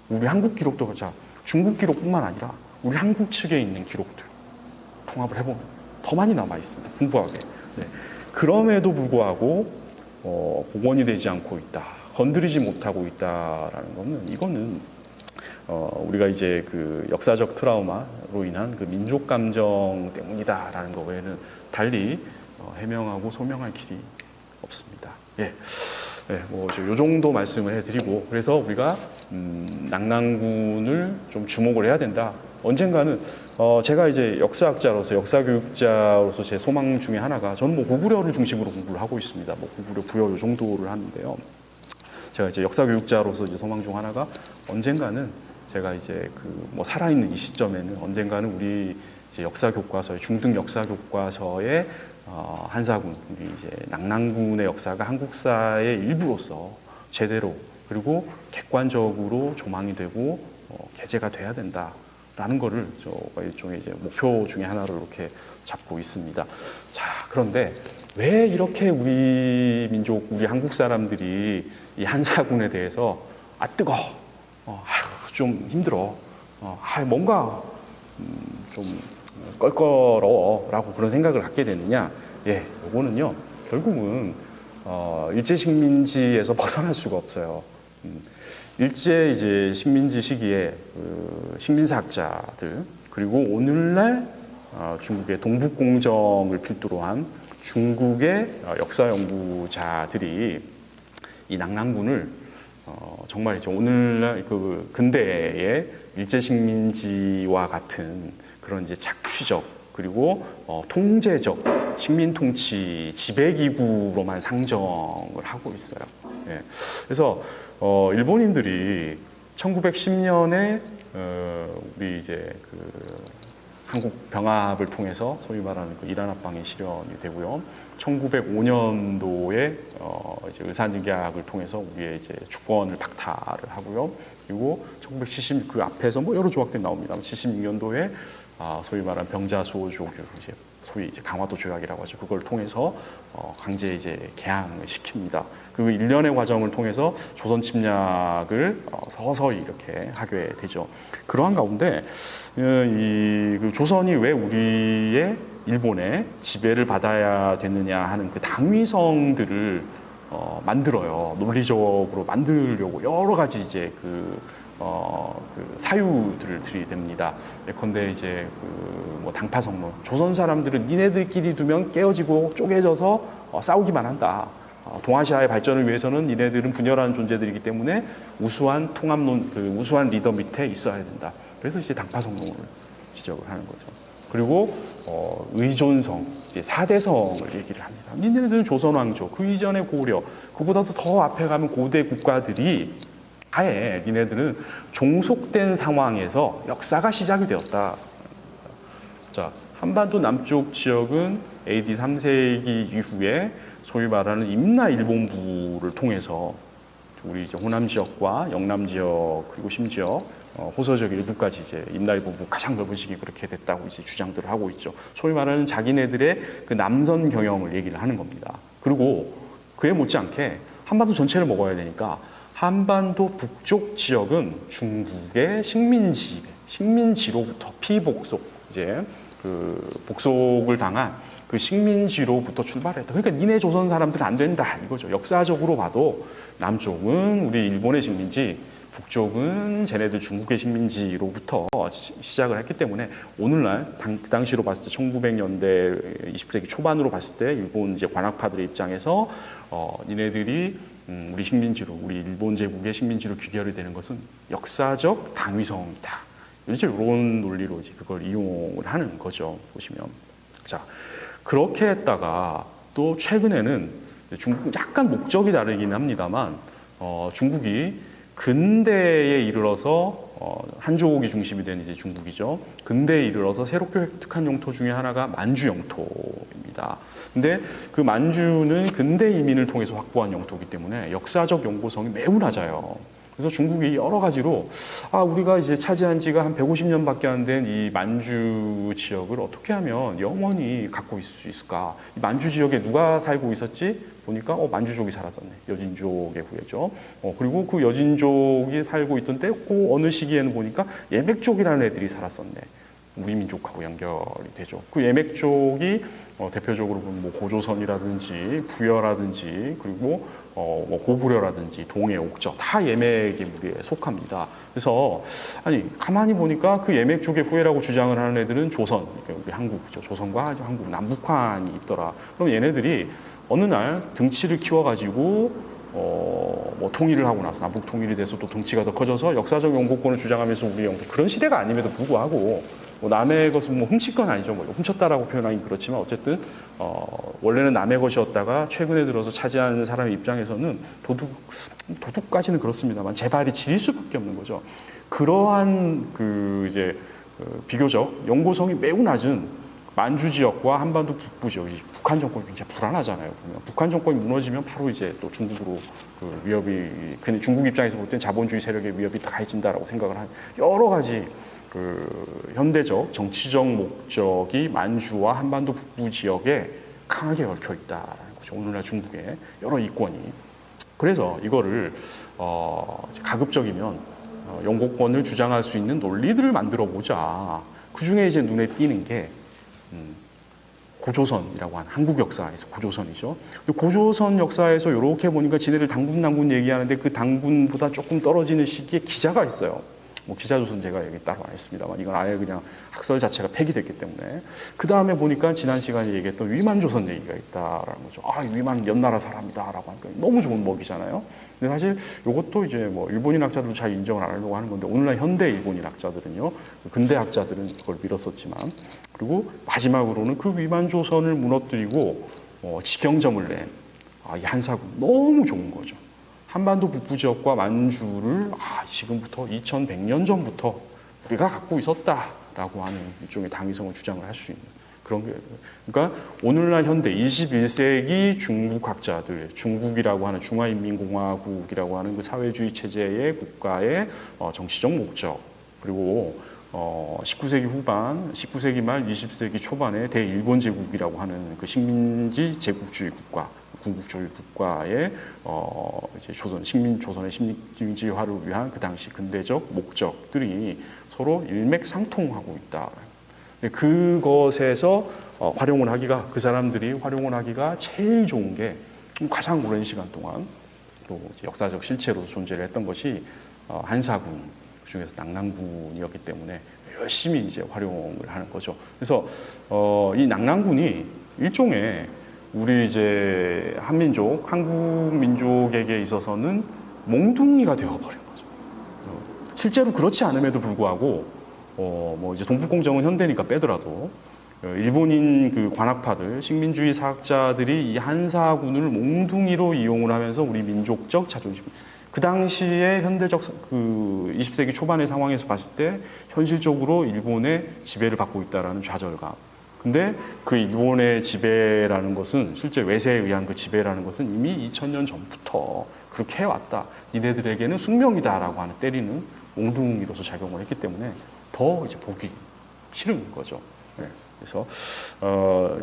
우리 한국 기록도 자 중국 기록뿐만 아니라 우리 한국 측에 있는 기록들 통합을 해보면 더 많이 남아 있습니다. 풍부하게. 네. 그럼에도 불구하고 복원이 되지 않고 있다, 건드리지 못하고 있다라는 거는, 이거는 우리가 이제 그 역사적 트라우마로 인한 그 민족 감정 때문이다라는 거 외에는 달리 해명하고 소명할 길이 없습니다. 예. 네, 뭐 요 정도 말씀을 해드리고, 그래서 우리가 낙랑군을 좀 주목을 해야 된다. 언젠가는 제가 이제 역사학자로서, 역사교육자로서 제 소망 중에 하나가, 저는 뭐 고구려를 중심으로 공부를 하고 있습니다. 뭐 고구려 부여 요 정도를 하는데요. 제가 이제 역사교육자로서 이제 소망 중 하나가, 언젠가는 제가 이제 그 뭐 살아있는 이 시점에는 언젠가는 우리 이제 역사 교과서의, 중등 역사 교과서의 한사군, 우리 이제 낙랑군의 역사가 한국사의 일부로서 제대로 그리고 객관적으로 조망이 되고 게재가 돼야 된다라는 거를 저가 일종의 이제 목표 중에 하나로 이렇게 잡고 있습니다. 자, 그런데 왜 이렇게 우리 민족, 우리 한국 사람들이 이 한사군에 대해서 뜨거, 아휴, 좀 힘들어, 뭔가 좀 껄끄러워라고 그런 생각을 갖게 되느냐? 예, 요거는요, 결국은 일제 식민지에서 벗어날 수가 없어요. 일제 이제 식민지 시기에 그 식민사학자들, 그리고 오늘날 중국의 동북공정을 필두로 한 중국의 역사 연구자들이 이 낙랑군을 정말 이제 오늘날 그 근대의 일제 식민지와 같은 그런 이제 착취적, 그리고 통제적 식민 통치 지배기구로만 상정을 하고 있어요. 예. 그래서 일본인들이 1910년에 우리 이제 그 한국 병합을 통해서 소위 말하는 그 일한합방이 실현이 되고요. 1905년도에 이제 의사늑약을 통해서 우리의 이제 주권을 박탈을 하고요. 그리고 1970 그 앞에서 뭐 여러 조약들이 나옵니다. 76년도에 소위 말하는 병자수호조규, 이제 소위 이제 강화도 조약이라고 하죠. 그걸 통해서 강제 이제 개항을 시킵니다. 그 일련의 과정을 통해서 조선 침략을 서서히 이렇게 하게 되죠. 그러한 가운데 그 조선이 왜 우리의 일본의 지배를 받아야 되느냐 하는 그 당위성들을 만들어요. 논리적으로 만들려고 여러 가지 이제 그 사유들을 들이댑니다. 예컨대 이제 뭐 당파성론, 조선 사람들은 니네들끼리 두면 깨어지고 쪼개져서 싸우기만 한다. 동아시아의 발전을 위해서는 니네들은 분열한 존재들이기 때문에 우수한 통합론, 그 우수한 리더 밑에 있어야 된다. 그래서 이제 당파성론을 지적을 하는 거죠. 그리고 의존성, 이제 사대성을 얘기를 합니다. 니네들은 조선 왕조, 그 이전에 고려, 그보다도 더 앞에 가면 고대 국가들이 아예 니네들은 종속된 상황에서 역사가 시작이 되었다. 자, 한반도 남쪽 지역은 AD 3세기 이후에 소위 말하는 임나 일본부를 통해서 우리 이제 호남 지역과 영남 지역, 그리고 심지어 호서 지역 일부까지 이제 임나 일본부 가장 넓은 시기 그렇게 됐다고 이제 주장들을 하고 있죠. 소위 말하는 자기네들의 그 남선 경영을 얘기를 하는 겁니다. 그리고 그에 못지않게 한반도 전체를 먹어야 되니까 한반도 북쪽 지역은 중국의 식민지로부터 피복속, 이제 그 복속을 당한 그 식민지로부터 출발했다. 그러니까 니네 조선 사람들은 안 된다 이거죠. 역사적으로 봐도 남쪽은 우리 일본의 식민지, 북쪽은 쟤네들 중국의 식민지로부터 시작을 했기 때문에 오늘날 그 당시로 봤을 때 1900년대 20세기 초반으로 봤을 때 일본 이제 관학파들의 입장에서 니네들이 우리 식민지로 우리 일본 제국의 식민지로 귀결이 되는 것은 역사적 당위성이다. 이제 이런 논리로 이제 그걸 이용을 하는 거죠. 보시면 자 그렇게 했다가 또 최근에는 중국 약간 목적이 다르긴 합니다만 중국이 근대에 이르러서 한족이 중심이 된 이제 중국이죠. 근대에 이르러서 새롭게 획득한 영토 중에 하나가 만주 영토입니다. 근데 그 만주는 근대 이민을 통해서 확보한 영토이기 때문에 역사적 연고성이 매우 낮아요. 그래서 중국이 여러 가지로 우리가 이제 차지한 지가 한 150년밖에 안 된 이 만주 지역을 어떻게 하면 영원히 갖고 있을 수 있을까? 이 만주 지역에 누가 살고 있었지? 보니까 만주족이 살았었네. 여진족의 후예죠. 그리고 그 여진족이 살고 있던 때 그 어느 시기에는 보니까 예맥족이라는 애들이 살았었네. 우리 민족하고 연결이 되죠. 그 예맥족이 대표적으로 보면 뭐 고조선이라든지 부여라든지 그리고 뭐 고구려라든지 동해, 옥저 다 예맥의 무리에 속합니다. 그래서 아니 가만히 보니까 그 예맥족의 후예라고 주장을 하는 애들은 조선, 그러니까 우리 한국이죠. 조선과 한국 남북한이 있더라. 그럼 얘네들이 어느 날 등치를 키워가지고 뭐 통일을 하고 나서 남북 통일이 돼서 또 등치가 더 커져서 역사적 영국권을 주장하면서 우리 영토 그런 시대가 아님에도 불구하고 뭐 남의 것은 뭐 훔칠 건 아니죠. 뭐 훔쳤다라고 표현하기 그렇지만 어쨌든 원래는 남의 것이었다가 최근에 들어서 차지하는 사람의 입장에서는 도둑까지는 그렇습니다만 재발이 지릴 수밖에 없는 거죠. 그러한 그 이제 비교적 연고성이 매우 낮은 만주 지역과 한반도 북부 지역이 북한 정권이 굉장히 불안하잖아요. 보면 북한 정권이 무너지면 바로 이제 또 중국으로 그 위협이 괜히 중국 입장에서 볼 땐 자본주의 세력의 위협이 다 가해진다라고 생각을 한 여러 가지 그 현대적 정치적 목적이 만주와 한반도 북부 지역에 강하게 얽혀 있다라는 거죠. 오늘날 중국의 여러 이권이. 그래서 이거를 가급적이면 영고권을 주장할 수 있는 논리들을 만들어 보자. 그 중에 이제 눈에 띄는 게 고조선이라고 하는 한국 역사에서 고조선이죠. 근데 고조선 역사에서 이렇게 보니까 지네들 당군 얘기하는데 그 당군보다 조금 떨어지는 시기에 기자가 있어요. 뭐 기자조선 제가 여기 따로 안 했습니다만 이건 아예 그냥 학설 자체가 폐기됐기 때문에 그 다음에 보니까 지난 시간에 얘기했던 위만조선 얘기가 있다라는 거죠. 위만 연나라 사람이다라고 하니까 너무 좋은 먹이잖아요. 근데 사실 이것도 이제 뭐 일본인 학자들도 잘 인정을 안 하려고 하는 건데 오늘날 현대 일본인 학자들은요, 근대 학자들은 그걸 밀었었지만 그리고 마지막으로는 그 위만조선을 무너뜨리고 직경점을 낸 이 한사군 너무 좋은 거죠. 한반도 북부 지역과 만주를 지금부터 2100년 전부터 우리가 갖고 있었다라고 하는 일종의 당위성을 주장을 할 수 있는 그런 게 그러니까 오늘날 현대 21세기 중국 학자들 중국이라고 하는 중화인민공화국이라고 하는 그 사회주의 체제의 국가의 정치적 목적 그리고 19세기 후반, 19세기 말 20세기 초반에 대일본 제국이라고 하는 그 식민지 제국주의 국가 군국주의 국가의 이제 조선의 식민지화를 위한 그 당시 근대적 목적들이 서로 일맥상통하고 있다. 그것에서 활용을 하기가 그 사람들이 활용을 하기가 제일 좋은 게 가장 오랜 시간 동안 또 역사적 실체로서 존재를 했던 것이 한사군 그중에서 낙랑군이었기 때문에 열심히 이제 활용을 하는 거죠. 그래서 이 낙랑군이 일종의 우리 이제 한민족, 한국 민족에게 있어서는 몽둥이가 되어버린 거죠. 실제로 그렇지 않음에도 불구하고, 뭐 이제 동북공정은 현대니까 빼더라도, 일본인 그 관학파들, 식민주의 사학자들이 이 한사군을 몽둥이로 이용을 하면서 우리 민족적 자존심, 그 당시에 현대적 그 20세기 초반의 상황에서 봤을 때 현실적으로 일본의 지배를 받고 있다라는 좌절감. 근데 그 일본의 지배라는 것은 실제 외세에 의한 그 지배라는 것은 이미 2000년 전부터 그렇게 해왔다. 니네들에게는 숙명이다라고 하는 때리는 몽둥이로서 작용을 했기 때문에 더 이제 보기 싫은 거죠. 네. 그래서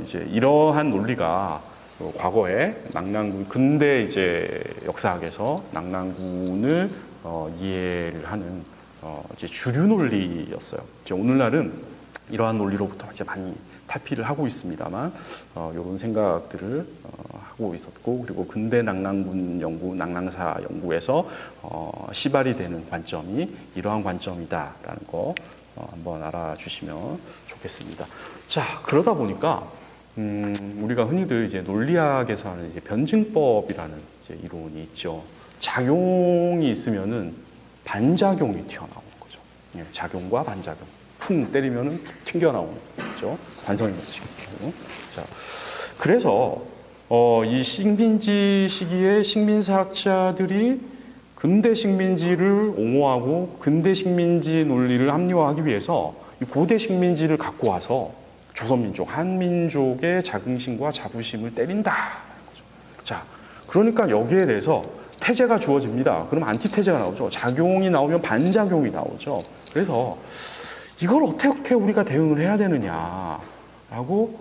이제 이러한 논리가 과거에 낙랑군 근대 이제 역사학에서 낙랑군을 이해를 하는 이제 주류 논리였어요. 이제 오늘날은 이러한 논리로부터 이제 많이 탈피를 하고 있습니다만 이런 생각들을 하고 있었고 그리고 근대 낙랑군 연구, 낙랑사 연구에서 시발이 되는 관점이 이러한 관점이다라는 거 한번 알아주시면 좋겠습니다. 자, 그러다 보니까 우리가 흔히들 이제 논리학에서 하는 이제 변증법이라는 이제 이론이 있죠. 작용이 있으면은 반작용이 튀어나오는 거죠. 예, 작용과 반작용. 쿵 때리면은 튕겨나오는 거죠. 관성의 법칙. 자, 그래서 이 식민지 시기에 식민사학자들이 근대 식민지를 옹호하고 근대 식민지 논리를 합리화하기 위해서 이 고대 식민지를 갖고 와서 조선민족, 한민족의 자긍심과 자부심을 때린다. 자, 그러니까 여기에 대해서 태제가 주어집니다. 그럼 안티태제가 나오죠. 작용이 나오면 반작용이 나오죠. 그래서 이걸 어떻게 우리가 대응을 해야 되느냐라고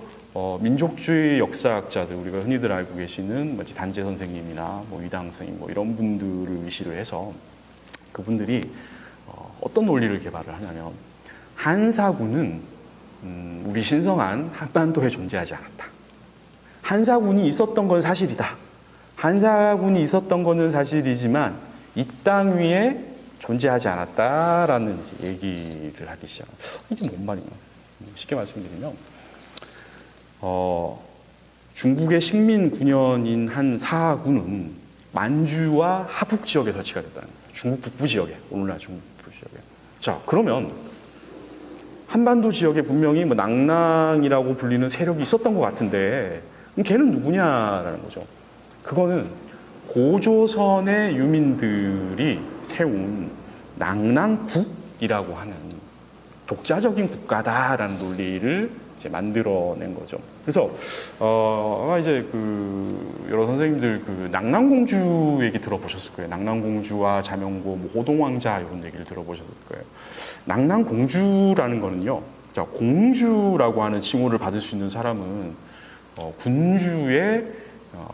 민족주의 역사학자들, 우리가 흔히들 알고 계시는 단재 선생님이나 위당 선생님 이런 분들을 의시를 해서 그분들이 어떤 논리를 개발을 하냐면 한사군은 우리 신성한 한반도에 존재하지 않았다. 한사군이 있었던 건 사실이다. 한사군이 있었던 거는 사실이지만 이 땅 위에 존재하지 않았다라는 얘기를 하기 시작합니다. 이게 뭔 말이냐? 쉽게 말씀드리면 중국의 식민 9년인 한 사군은 만주와 하북 지역에 설치가 됐다는 거예요. 중국 북부 지역에, 오늘날 중국 북부 지역에. 자, 그러면 한반도 지역에 분명히 낙랑이라고 불리는 세력이 있었던 것 같은데 걔는 누구냐라는 거죠. 그거는 고조선의 유민들이 세운 낙랑국이라고 하는 독자적인 국가다라는 논리를 이제 만들어낸 거죠. 그래서 아마 이제 여러 선생님들 낙랑공주 얘기 들어보셨을 거예요. 낙랑공주와 자명고, 호동왕자 이런 얘기를 들어보셨을 거예요. 낙랑공주라는 거는요. 자, 공주라고 하는 칭호를 받을 수 있는 사람은 군주의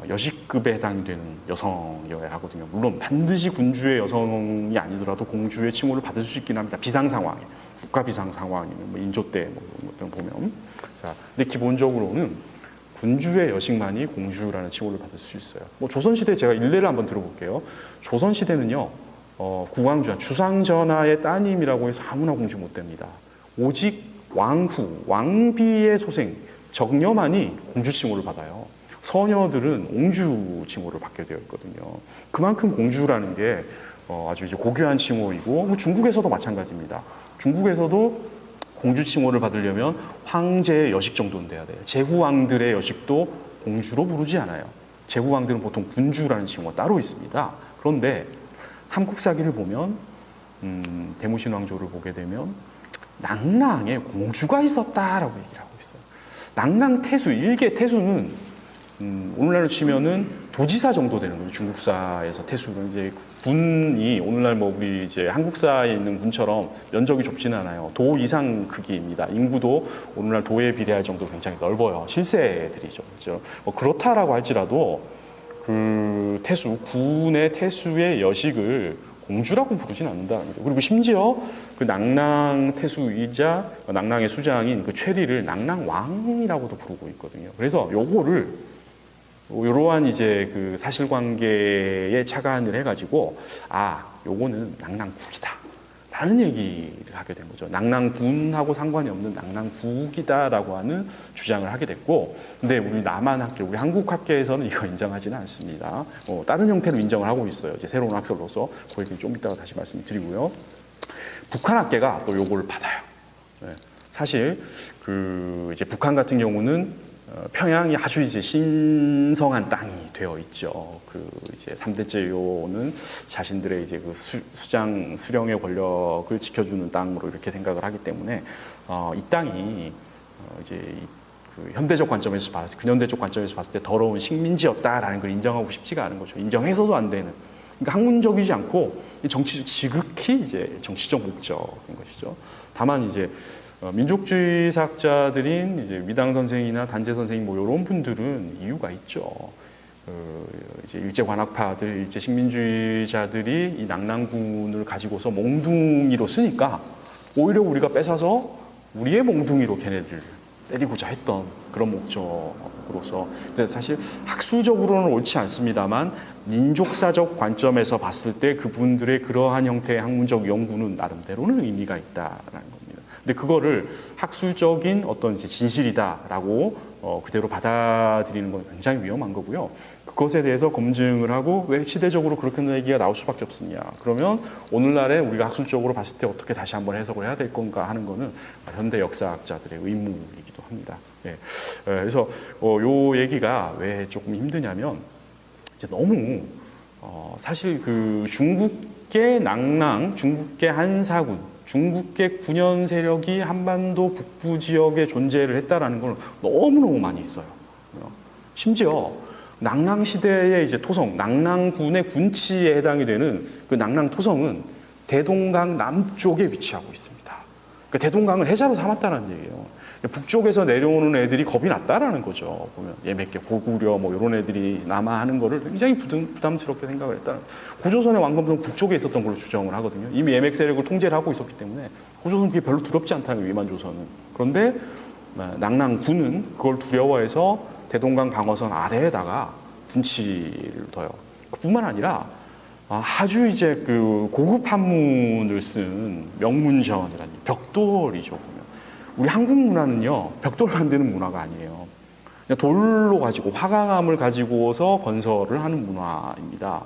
여직급에 해당되는 여성이어야 하거든요. 물론 반드시 군주의 여성이 아니더라도 공주의 칭호를 받을 수 있긴 합니다. 비상 상황에, 국가 비상 상황이면 인조 때 이런 것들 보면. 자, 근데 기본적으로는 군주의 여식만이 공주라는 칭호를 받을 수 있어요. 조선시대 제가 일례를 한번 들어볼게요. 조선시대는요, 국왕주하, 주상전하의 따님이라고 해서 아무나 공주 못 됩니다. 오직 왕후, 왕비의 소생, 정녀만이 공주 칭호를 받아요. 서녀들은 옹주 칭호를 받게 되어 있거든요. 그만큼 공주라는 게 아주 이제 고귀한 칭호이고 중국에서도 마찬가지입니다. 중국에서도 공주 칭호를 받으려면 황제의 여식 정도는 돼야 돼요. 제후왕들의 여식도 공주로 부르지 않아요. 제후왕들은 보통 군주라는 칭호가 따로 있습니다. 그런데 삼국사기를 보면 대무신왕조를 보게 되면 낙랑에 공주가 있었다라고 얘기를 하고 있어요. 낙랑태수, 일개 태수는 오늘날로 치면은 도지사 정도 되는 거예요. 중국사에서 태수는 이제 군이 오늘날 우리 이제 한국사에 있는 군처럼 면적이 좁지는 않아요. 도 이상 크기입니다. 인구도 오늘날 도에 비례할 정도로 굉장히 넓어요. 실세들이죠. 그렇죠? 그렇다라고 할지라도 태수, 군의 태수의 여식을 공주라고 부르진 않는다는 거죠. 그리고 심지어 낙랑 태수이자 낙랑의 수장인 최리를 낙랑왕이라고도 부르고 있거든요. 그래서 요거를 이러한 이제 사실관계에 착안을 해가지고 요거는 낙랑국이다 라는 얘기를 하게 된 거죠. 낙랑군하고 상관이 없는 낙랑국이다라고 하는 주장을 하게 됐고, 근데 우리 남한학계, 우리 한국학계에서는 이거 인정하지는 않습니다. 다른 형태로 인정을 하고 있어요. 이제 새로운 학설로서 그 얘기 좀 이따가 다시 말씀드리고요. 북한학계가 또 요거를 받아요. 네. 사실 이제 북한 같은 경우는 평양이 아주 이제 신성한 땅이 되어 있죠. 이제 3대 제요는 자신들의 이제 수령의 권력을 지켜주는 땅으로 이렇게 생각을 하기 때문에 이 땅이 이제 현대적 관점에서 근현대적 관점에서 봤을 때 더러운 식민지였다라는 걸 인정하고 싶지가 않은 거죠. 인정해서도 안 되는. 그러니까 학문적이지 않고 지극히 이제 정치적 목적인 것이죠. 다만 이제 민족주의 사학자들인 이제 위당 선생이나 단재 선생님 이런 분들은 이유가 있죠. 이제 일제 관학파들, 일제 식민주의자들이 이 낙랑군을 가지고서 몽둥이로 쓰니까 오히려 우리가 뺏어서 우리의 몽둥이로 걔네들 때리고자 했던 그런 목적으로서 사실 학술적으로는 옳지 않습니다만 민족사적 관점에서 봤을 때 그분들의 그러한 형태의 학문적 연구는 나름대로는 의미가 있다라는 겁니다. 근데 그거를 학술적인 어떤 이제 진실이다라고 그대로 받아들이는 건 굉장히 위험한 거고요. 그것에 대해서 검증을 하고 왜 시대적으로 그렇게 얘기가 나올 수밖에 없었냐. 그러면 오늘날에 우리가 학술적으로 봤을 때 어떻게 다시 한번 해석을 해야 될 건가 하는 거는 현대 역사학자들의 의무이기도 합니다. 예. 그래서 요 얘기가 왜 조금 힘드냐면 이제 너무 사실 그 중국계 낭랑, 중국계 한사군, 중국계 군현 세력이 한반도 북부 지역에 존재를 했다라는 걸 너무너무 많이 있어요. 심지어 낭랑 시대의 이제 토성, 낭랑군의 군치에 해당이 되는 그 낭랑 토성은 대동강 남쪽에 위치하고 있습니다. 그러니까 대동강을 해자로 삼았다는 얘기예요. 북쪽에서 내려오는 애들이 겁이 났다라는 거죠. 보면 예맥계, 고구려 뭐 이런 애들이 남하하는 거를 굉장히 부담스럽게 생각을 했다는. 고조선의 왕검은 북쪽에 있었던 걸로 추정을 하거든요. 이미 예맥 세력을 통제를 하고 있었기 때문에 고조선은 그게 별로 두렵지 않다는 거예요. 위만조선은. 그런데 낭랑군은 그걸 두려워해서 대동강 방어선 아래에다가 군치를 둬요. 그뿐만 아니라 아주 이제 그 고급 한문을 쓴 명문전이라는 벽돌이죠. 보면 우리 한국 문화는요 벽돌 만드는 문화가 아니에요. 그냥 돌로 가지고 화강암을 가지고서 건설을 하는 문화입니다.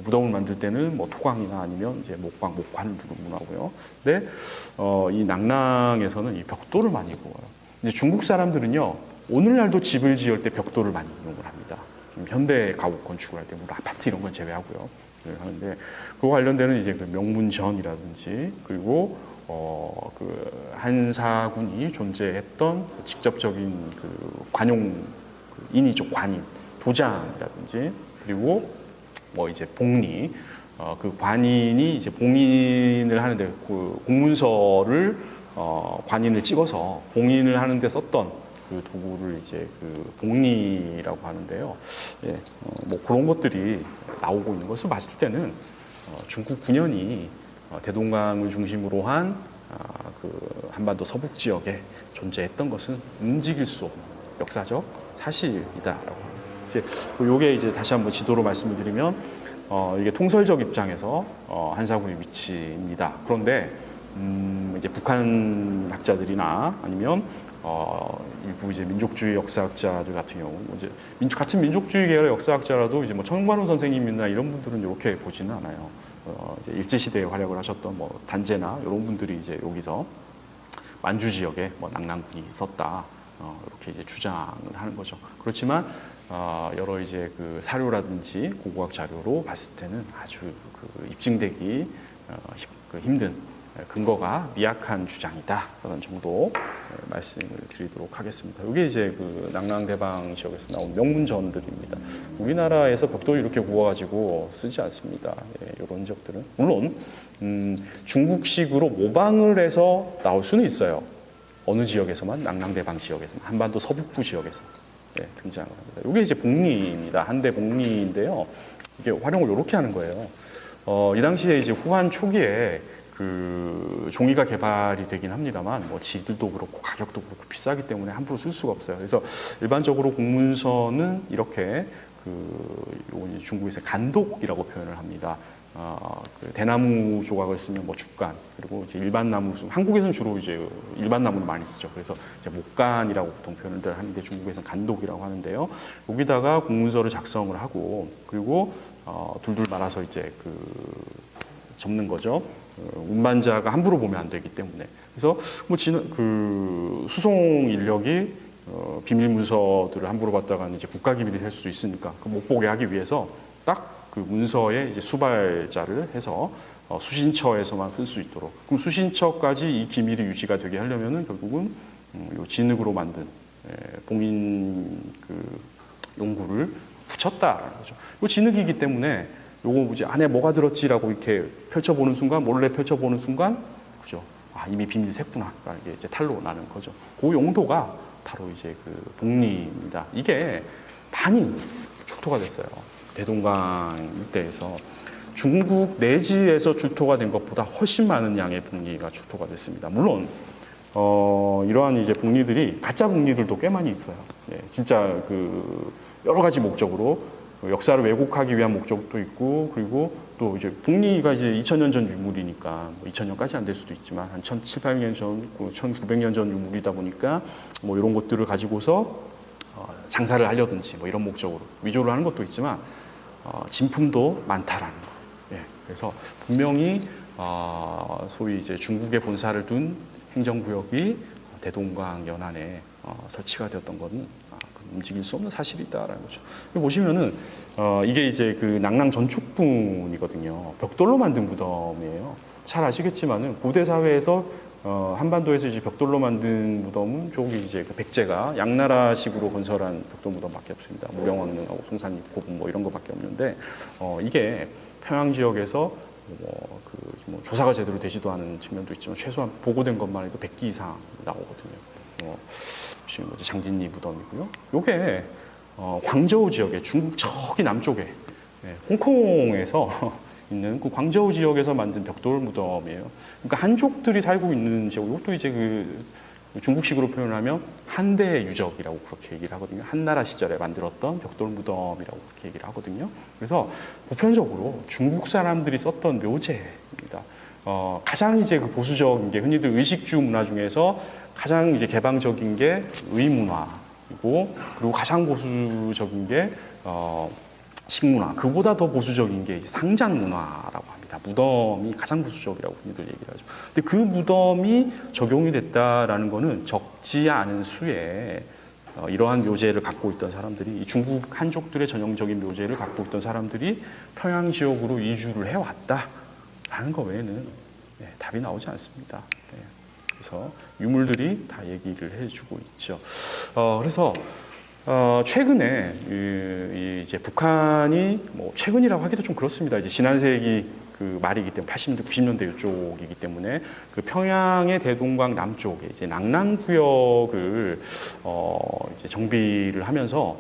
무덤을 만들 때는 뭐 토광이나 아니면 이제 목광, 목환을 두는 문화고요. 근데 이 낭랑에서는 이 벽돌을 많이 구워요. 근데 중국 사람들은요. 오늘날도 집을 지을 때 벽돌을 많이 이용을 합니다. 현대 가옥 건축을 할 때, 뭐 아파트 이런 건 제외하고요. 하는데 그거 관련되는 이제 그 명문전이라든지 그리고 그 한사군이 존재했던 직접적인 그 관용 인이죠, 관인, 도장이라든지 그리고 뭐 이제 복리, 그 관인이 이제 봉인을 하는데 그 공문서를 관인을 찍어서 봉인을 하는데 썼던 그 도구를 이제 그 복리라고 하는데요. 예, 뭐 그런 것들이 나오고 있는 것을 봤을 때는 중국 군현이 대동강을 중심으로 한 그 한반도 서북 지역에 존재했던 것은 움직일 수 없는 역사적 사실이다라고. 이제 요게 이제 다시 한번 지도로 말씀을 드리면 이게 통설적 입장에서 한사군의 위치입니다. 그런데 이제 북한 학자들이나 아니면 일부 이제 민족주의 역사학자들 같은 경우 이제 같은 민족주의 계열의 역사학자라도 이제 뭐 청관훈 선생님이나 이런 분들은 이렇게 보지는 않아요. 이제 일제 시대에 활약을 하셨던 뭐 단재나 이런 분들이 이제 여기서 만주 지역에 뭐 낭랑군이 있었다 이렇게 이제 주장을 하는 거죠. 그렇지만 여러 이제 그 사료라든지 고고학 자료로 봤을 때는 아주 그 입증되기 힘든 근거가 미약한 주장이다. 그런 정도 말씀을 드리도록 하겠습니다. 이게 이제 그 낭랑대방 지역에서 나온 명문전들입니다. 우리나라에서 벽돌 이렇게 구워가지고 쓰지 않습니다. 예, 이런 적들은 물론 중국식으로 모방을 해서 나올 수는 있어요. 어느 지역에서만 낭랑대방 지역에서만 한반도 서북부 지역에서 등장을 합니다. 이게 이제 복리입니다. 한대 복리인데요. 이게 활용을 이렇게 하는 거예요. 이 당시에 이제 후한 초기에 그 종이가 개발이 되긴 합니다만 뭐 질도 그렇고 가격도 그렇고 비싸기 때문에 함부로 쓸 수가 없어요. 그래서 일반적으로 공문서는 이렇게 그 중국에서 간독이라고 표현을 합니다. 그 대나무 조각을 쓰면 뭐 죽간, 그리고 이제 일반 나무, 한국에서는 주로 이제 일반 나무를 많이 쓰죠. 그래서 이제 목간이라고 보통 표현을 하는데 중국에서는 간독이라고 하는데요. 여기다가 공문서를 작성을 하고 그리고 둘둘 말아서 이제 접는 거죠. 운반자가 함부로 보면 안 되기 때문에. 그래서 뭐 그 수송 인력이 비밀 문서들을 함부로 받다가는 이제 국가기밀이 될 수도 있으니까 그 못 보게 하기 위해서 딱 그 문서에 이제 수발자를 해서 수신처에서만 쓸 수 있도록. 그럼 수신처까지 이 기밀이 유지가 되게 하려면은 결국은 요 진흙으로 만든 봉인 그 용구를 붙였다라는 거죠. 이 진흙이기 때문에 요거 이제 안에 뭐가 들었지라고 이렇게 펼쳐보는 순간, 몰래 펼쳐보는 순간, 그죠? 아, 이미 비밀이 샜구나. 이게 이제 탄로 나는 거죠. 그 용도가 바로 이제 그 복리입니다. 이게 많이 출토가 됐어요. 대동강 일대에서 중국 내지에서 출토가 된 것보다 훨씬 많은 양의 복리가 출토가 됐습니다. 물론 이러한 이제 복리들이 가짜 복리들도 꽤 많이 있어요. 예, 진짜 그 여러 가지 목적으로 역사를 왜곡하기 위한 목적도 있고, 그리고 또 이제 복리가 이제 2000년 전 유물이니까 2000년까지 안 될 수도 있지만 한 1700년 전, 1900년 전 유물이다 보니까 뭐 이런 것들을 가지고서 장사를 하려든지 뭐 이런 목적으로 위조를 하는 것도 있지만 진품도 많다라는 거. 예, 그래서 분명히 소위 이제 중국에 본사를 둔 행정구역이 대동강 연안에 설치가 되었던 것은 움직일 수 없는 사실이다라는 거죠. 보시면은 이게 이제 그 낙랑 전축분이거든요. 벽돌로 만든 무덤이에요. 잘 아시겠지만은 고대 사회에서 한반도에서 이제 벽돌로 만든 무덤은 저기 이제 그 백제가 양나라식으로 건설한 벽돌 무덤밖에 없습니다. 무령왕릉하고 송산리 고분 뭐 이런 거밖에 없는데 이게 평양 지역에서 뭐 조사가 제대로 되지도 않은 측면도 있지만 최소한 보고된 것만 해도 100기 이상 나오거든요. 지금 장진리 무덤이고요. 요게 광저우 지역에 중국 저기 남쪽에 홍콩에서 있는 그 광저우 지역에서 만든 벽돌 무덤이에요. 그러니까 한족들이 살고 있는 지역, 이것도 이제 그 중국식으로 표현하면 한대 유적이라고 그렇게 얘기를 하거든요. 한나라 시절에 만들었던 벽돌 무덤이라고 그렇게 얘기를 하거든요. 그래서 보편적으로 중국 사람들이 썼던 묘제입니다. 가장 이제 그 보수적인 게 흔히들 의식주 문화 중에서 가장 이제 개방적인 게 의문화이고, 그리고 가장 보수적인 게 식문화, 그보다 더 보수적인 게 이제 상장문화라고 합니다. 무덤이 가장 보수적이라고 흔히들 얘기를 하죠. 근데 그 무덤이 적용이 됐다라는 거는 적지 않은 수의 이러한 묘제를 갖고 있던 사람들이, 이 중국 한족들의 전형적인 묘제를 갖고 있던 사람들이 평양 지역으로 이주를 해왔다라는 거 외에는 답이 나오지 않습니다. 그래서 유물들이 다 얘기를 해주고 있죠. 그래서 최근에 이제 북한이 뭐 최근이라고 하기도 좀 그렇습니다. 이제 지난 세기 그 말이기 때문에 80년대, 90년대 이쪽이기 때문에 그 평양의 대동강 남쪽에 이제 낙랑 구역을 이제 정비를 하면서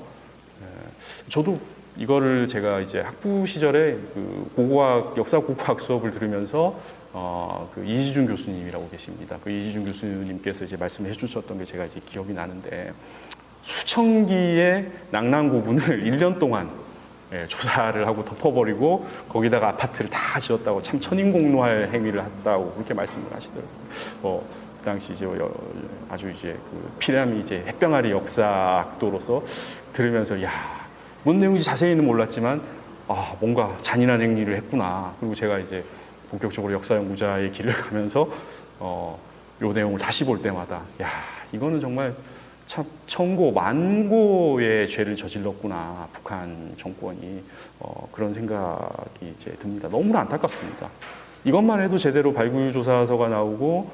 저도 이거를 제가 이제 학부 시절에 그 고고학 역사 고고학 수업을 들으면서 그 이지준 교수님이라고 계십니다. 그 이지준 교수님께서 이제 말씀을 해주셨던 게 제가 이제 기억이 나는데, 수천 기의 낙랑 고분을 1년 동안 조사를 하고 덮어버리고 거기다가 아파트를 다 지었다고, 참 천인공노할 행위를 했다고 그렇게 말씀을 하시더라고요. 그 당시 이제 아주 이제 그 피라미 이제 햇병아리 역사학도로서 들으면서 뭔 내용인지 자세히는 몰랐지만 뭔가 잔인한 행위를 했구나. 그리고 제가 이제 본격적으로 역사 연구자의 길을 가면서 요 내용을 다시 볼 때마다 이거는 정말 참 천고 만고의 죄를 저질렀구나, 북한 정권이. 그런 생각이 이제 듭니다. 너무나 안타깝습니다. 이것만 해도 제대로 발굴조사서가 나오고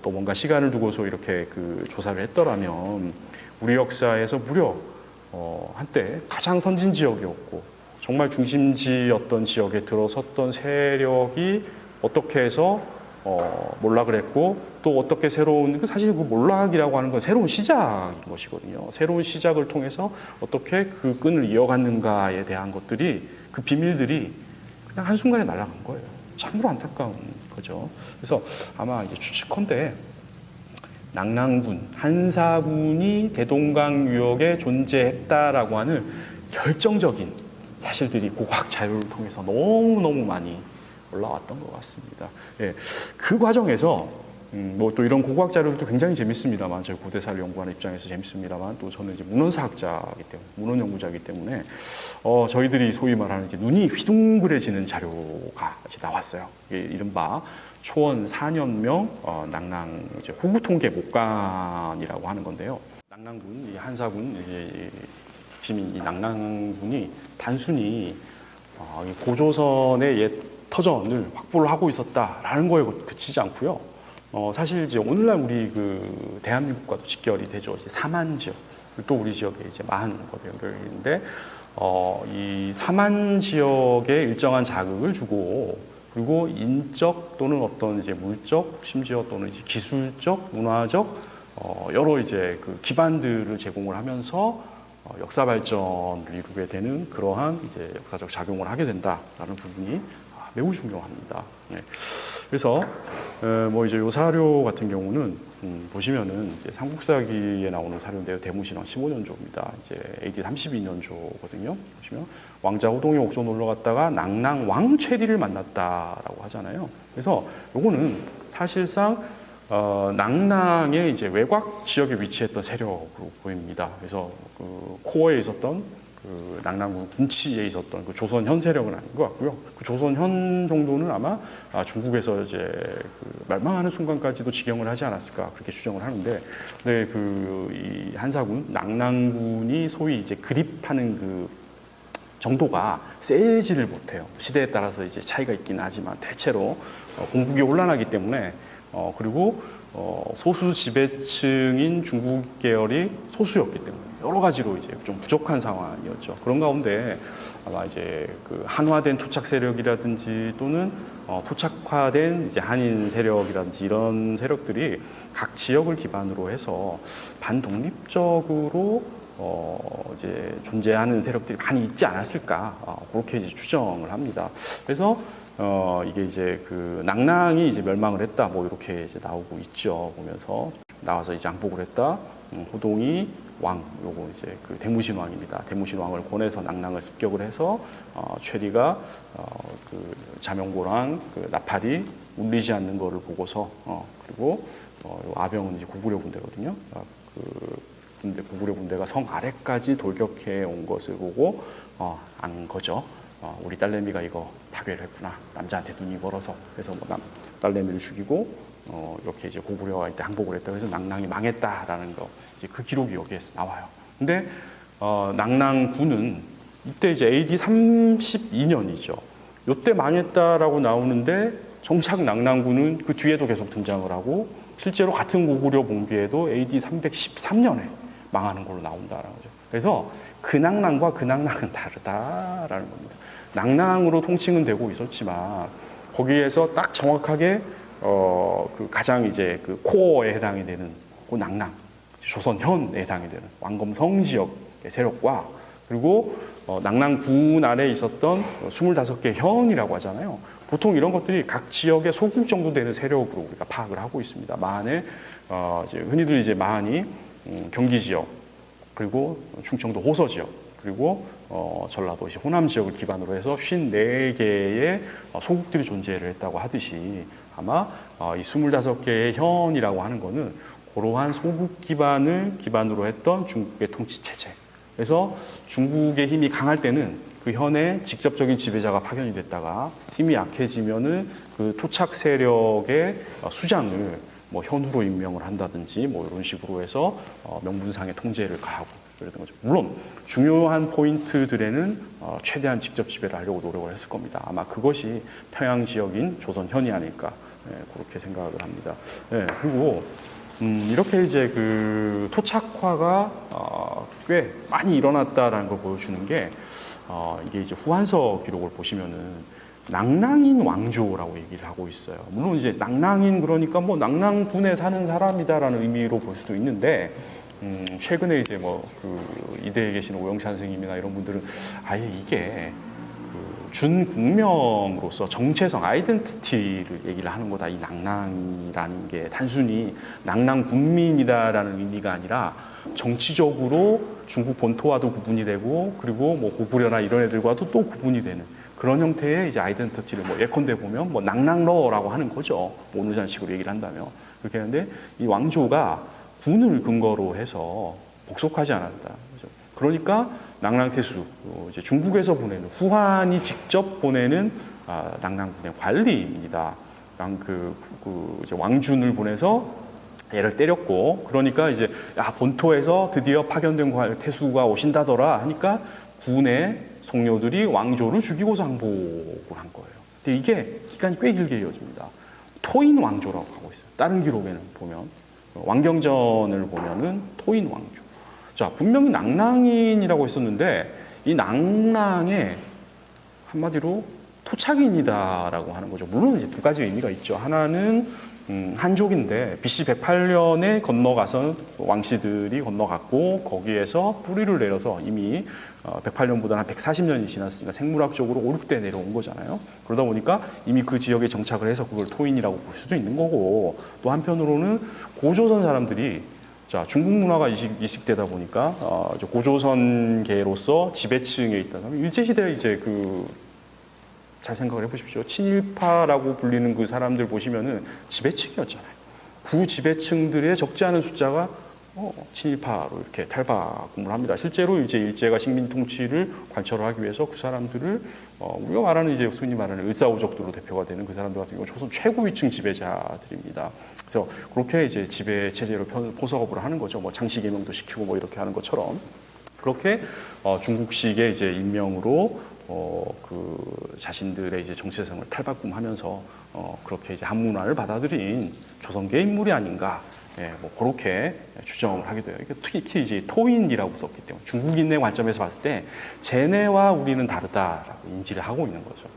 또 뭔가 시간을 두고서 이렇게 그 조사를 했더라면 우리 역사에서 무려 한때 가장 선진 지역이었고 정말 중심지였던 지역에 들어섰던 세력이 어떻게 해서 몰락을 했고, 또 어떻게 새로운, 사실 그 몰락이라고 하는 건 새로운 시작인 것이거든요. 새로운 시작을 통해서 어떻게 그 끈을 이어갔는가에 대한 것들이, 그 비밀들이 그냥 한순간에 날아간 거예요. 참으로 안타까운 거죠. 그래서 아마 이제 추측컨대 낙랑군, 한사군이 대동강 유역에 존재했다라고 하는 결정적인 사실들이 고고학 자료를 통해서 너무너무 많이 올라왔던 것 같습니다. 그 과정에서 뭐 또 이런 고고학 자료들도 굉장히 재밌습니다만, 저희 고대사를 연구하는 입장에서 재밌습니다만, 또 저는 이제 문헌사학자이기 때문에, 문헌연구자이기 때문에 저희들이 소위 말하는 이제 눈이 휘둥그레지는 자료가 이제 나왔어요. 이른바 초원 4년명 낙랑 이제 호구 통계 목간이라고 하는 건데요. 낙랑군, 이 한사군, 지금 이 낙랑군이 단순히 고조선의 옛 터전을 확보를 하고 있었다라는 거에 그치지 않고요. 사실 이제 오늘날 우리 그 대한민국과도 직결이 되죠. 이제 삼한 지역, 또 우리 지역에 이제 마한과 연결인데, 이 삼한 지역에 일정한 자극을 주고, 그리고 인적 또는 어떤 이제 물적, 심지어 또는 이제 기술적, 문화적 여러 이제 그 기반들을 제공을 하면서 역사 발전을 이루게 되는 그러한 이제 역사적 작용을 하게 된다라는 부분이 매우 중요합니다. 그래서 뭐 이제 요 사료 같은 경우는 보시면은 이제 삼국사기에 나오는 사료인데요. 대무신왕 15년조입니다. 이제 AD 32년조거든요. 보시면 왕자 호동이 옥소 놀러 갔다가 낭랑 왕최리를 만났다라고 하잖아요. 그래서 요거는 사실상 낭랑의 이제 외곽 지역에 위치했던 세력으로 보입니다. 그래서 그 코어에 있었던 그 낭랑군 군치에 있었던 그 조선 현 세력은 아닌 것 같고요. 그 조선 현 정도는 아마 중국에서 이제 그 멸망하는 순간까지도 직영을 하지 않았을까 그렇게 추정을 하는데, 근데 그 이 한사군 낭랑군이 소위 이제 그립하는 그 정도가 세지를 못해요. 시대에 따라서 이제 차이가 있긴 하지만 대체로 공국이 혼란하기 때문에 그리고 소수 지배층인 중국 계열이 소수였기 때문에 여러 가지로 이제 좀 부족한 상황이었죠. 그런 가운데 아마 이제 그 한화된 토착 세력이라든지 또는 토착화된 이제 한인 세력이라든지 이런 세력들이 각 지역을 기반으로 해서 반독립적으로 이제 존재하는 세력들이 많이 있지 않았을까 그렇게 이제 추정을 합니다. 그래서 이게 이제 그 낭랑이 이제 멸망을 했다 뭐 이렇게 이제 나오고 있죠. 보면서 나와서 이제 항복을 했다. 호동이 왕, 요거 이제 그 대무신 왕입니다. 대무신 왕을 권해서 낭랑을 습격을 해서 최리가 그 자명고랑 그 나팔이 울리지 않는 거를 보고서 그리고 아병은 이제 고구려 군대거든요. 그 고구려 군대가 성 아래까지 돌격해 온 것을 보고 안 거죠. 우리 딸내미가 이거 파괴를 했구나. 남자한테 눈이 멀어서. 그래서 뭐 딸내미를 죽이고 이렇게 이제 고구려가 이때 항복을 했다. 그래서 낭랑이 망했다라는 거. 이제 그 기록이 여기에 나와요. 근데 낭랑군은 이때 이제 AD 32년이죠. 요때 망했다라고 나오는데 정착 낭랑군은 그 뒤에도 계속 등장을 하고 실제로 같은 고구려 봉기에도 AD 313년에 망하는 걸로 나온다라는 거죠. 그래서 그 낭랑과 그 낭랑은 다르다라는 겁니다. 낭랑으로 통칭은 되고 있었지만 거기에서 딱 정확하게 그 가장 이제 그 코어에 해당이 되는 그 낭랑, 조선현에 해당이 되는 왕검성 지역의 세력과 그리고 낭랑군 아래에 있었던 25개 현이라고 하잖아요. 보통 이런 것들이 각 지역의 소국 정도 되는 세력으로 우리가 파악을 하고 있습니다. 마한에 이제 흔히들 이제 마한이 경기 지역, 그리고 충청도 호서 지역, 그리고 전라도 호남 지역을 기반으로 해서 54개의 소국들이 존재를 했다고 하듯이 아마 이 25개의 현이라고 하는 거는 그러한 소국 기반을 기반으로 했던 중국의 통치 체제. 그래서 중국의 힘이 강할 때는 그 현에 직접적인 지배자가 파견이 됐다가 힘이 약해지면은 그 토착 세력의 수장을 뭐 현우로 임명을 한다든지 뭐 이런 식으로 해서 명분상의 통제를 가하고 그랬던 거죠. 물론 중요한 포인트들에는 최대한 직접 지배를 하려고 노력을 했을 겁니다. 아마 그것이 평양 지역인 조선현이 아닐까 그렇게 생각을 합니다. 그리고 이렇게 이제 그 토착화가 꽤 많이 일어났다라는 걸 보여주는 게 이게 이제 후한서 기록을 보시면은 낭랑인 왕조라고 얘기를 하고 있어요. 물론 이제 낭랑인 그러니까 뭐 낭랑군에 사는 사람이다라는 의미로 볼 수도 있는데 최근에 이제 뭐 그 이대에 계신 오영찬 선생님이나 이런 분들은 아예 이게 그 준국명으로서 정체성, 아이덴티티를 얘기를 하는 거다. 이 낭랑이라는 게 단순히 낭랑 군민이다라는 의미가 아니라 정치적으로 중국 본토와도 구분이 되고 그리고 뭐 고구려나 이런 애들과도 또 구분이 되는 그런 형태의 이제 아이덴티티를 뭐 예컨대 보면 뭐 낭랑러라고 하는 거죠. 뭐 오늘 잔식으로 얘기를 한다면 그렇게 하는데 이 왕조가 군을 근거로 해서 복속하지 않았다. 그렇죠? 그러니까 낭랑태수 이제 중국에서 보내는 후한이 직접 보내는 낭랑군의 관리입니다. 이제 왕준을 보내서 얘를 때렸고 그러니까 이제 본토에서 드디어 파견된 태수가 오신다더라 하니까 군의 송료들이 왕조를 죽이고서 항복을 한 거예요. 근데 이게 기간이 꽤 길게 이어집니다. 토인 왕조라고 하고 있어요. 다른 기록에는 보면 왕경전을 보면은 토인 왕조. 자, 분명히 낭랑인이라고 했었는데 이 낭랑에 한마디로 토착인이다라고 하는 거죠. 물론 이제 두 가지 의미가 있죠. 하나는 한족인데 BC 108년에 건너가서 왕씨들이 건너갔고 거기에서 뿌리를 내려서 이미 108년보다 한 140년이 지났으니까 생물학적으로 5, 6대 내려온 거잖아요. 그러다 보니까 이미 그 지역에 정착을 해서 그걸 토인이라고 볼 수도 있는 거고, 또 한편으로는 고조선 사람들이 자, 중국 문화가 이식되다 보니까 고조선계로서 지배층에 있다. 일제시대에 이제 잘 생각을 해보십시오. 친일파라고 불리는 그 사람들 보시면은 지배층이었잖아요. 구지배층들의 적지 않은 숫자가 친일파로 이렇게 탈바꿈을 합니다. 실제로 이제 일제가 식민 통치를 관철을 하기 위해서 그 사람들을 우리가 말하는 이제 흔히 말하는 을사오적도로 대표가 되는 그 사람들 같은 경우 조선 최고위층 지배자들입니다. 그래서 그렇게 이제 지배 체제로 포섭을 하는 거죠. 뭐 장씨 개명도 시키고 뭐 이렇게 하는 것처럼 그렇게 중국식의 이제 인명으로 자신들의 이제 정체성을 탈바꿈하면서 그렇게 이제 한문화를 받아들인 조선계 인물이 아닌가. 예, 뭐 그렇게 추정을 하게 돼요. 특히 이제 토인이라고 썼기 때문에 중국인의 관점에서 봤을 때 쟤네와 우리는 다르다라고 인지를 하고 있는 거죠.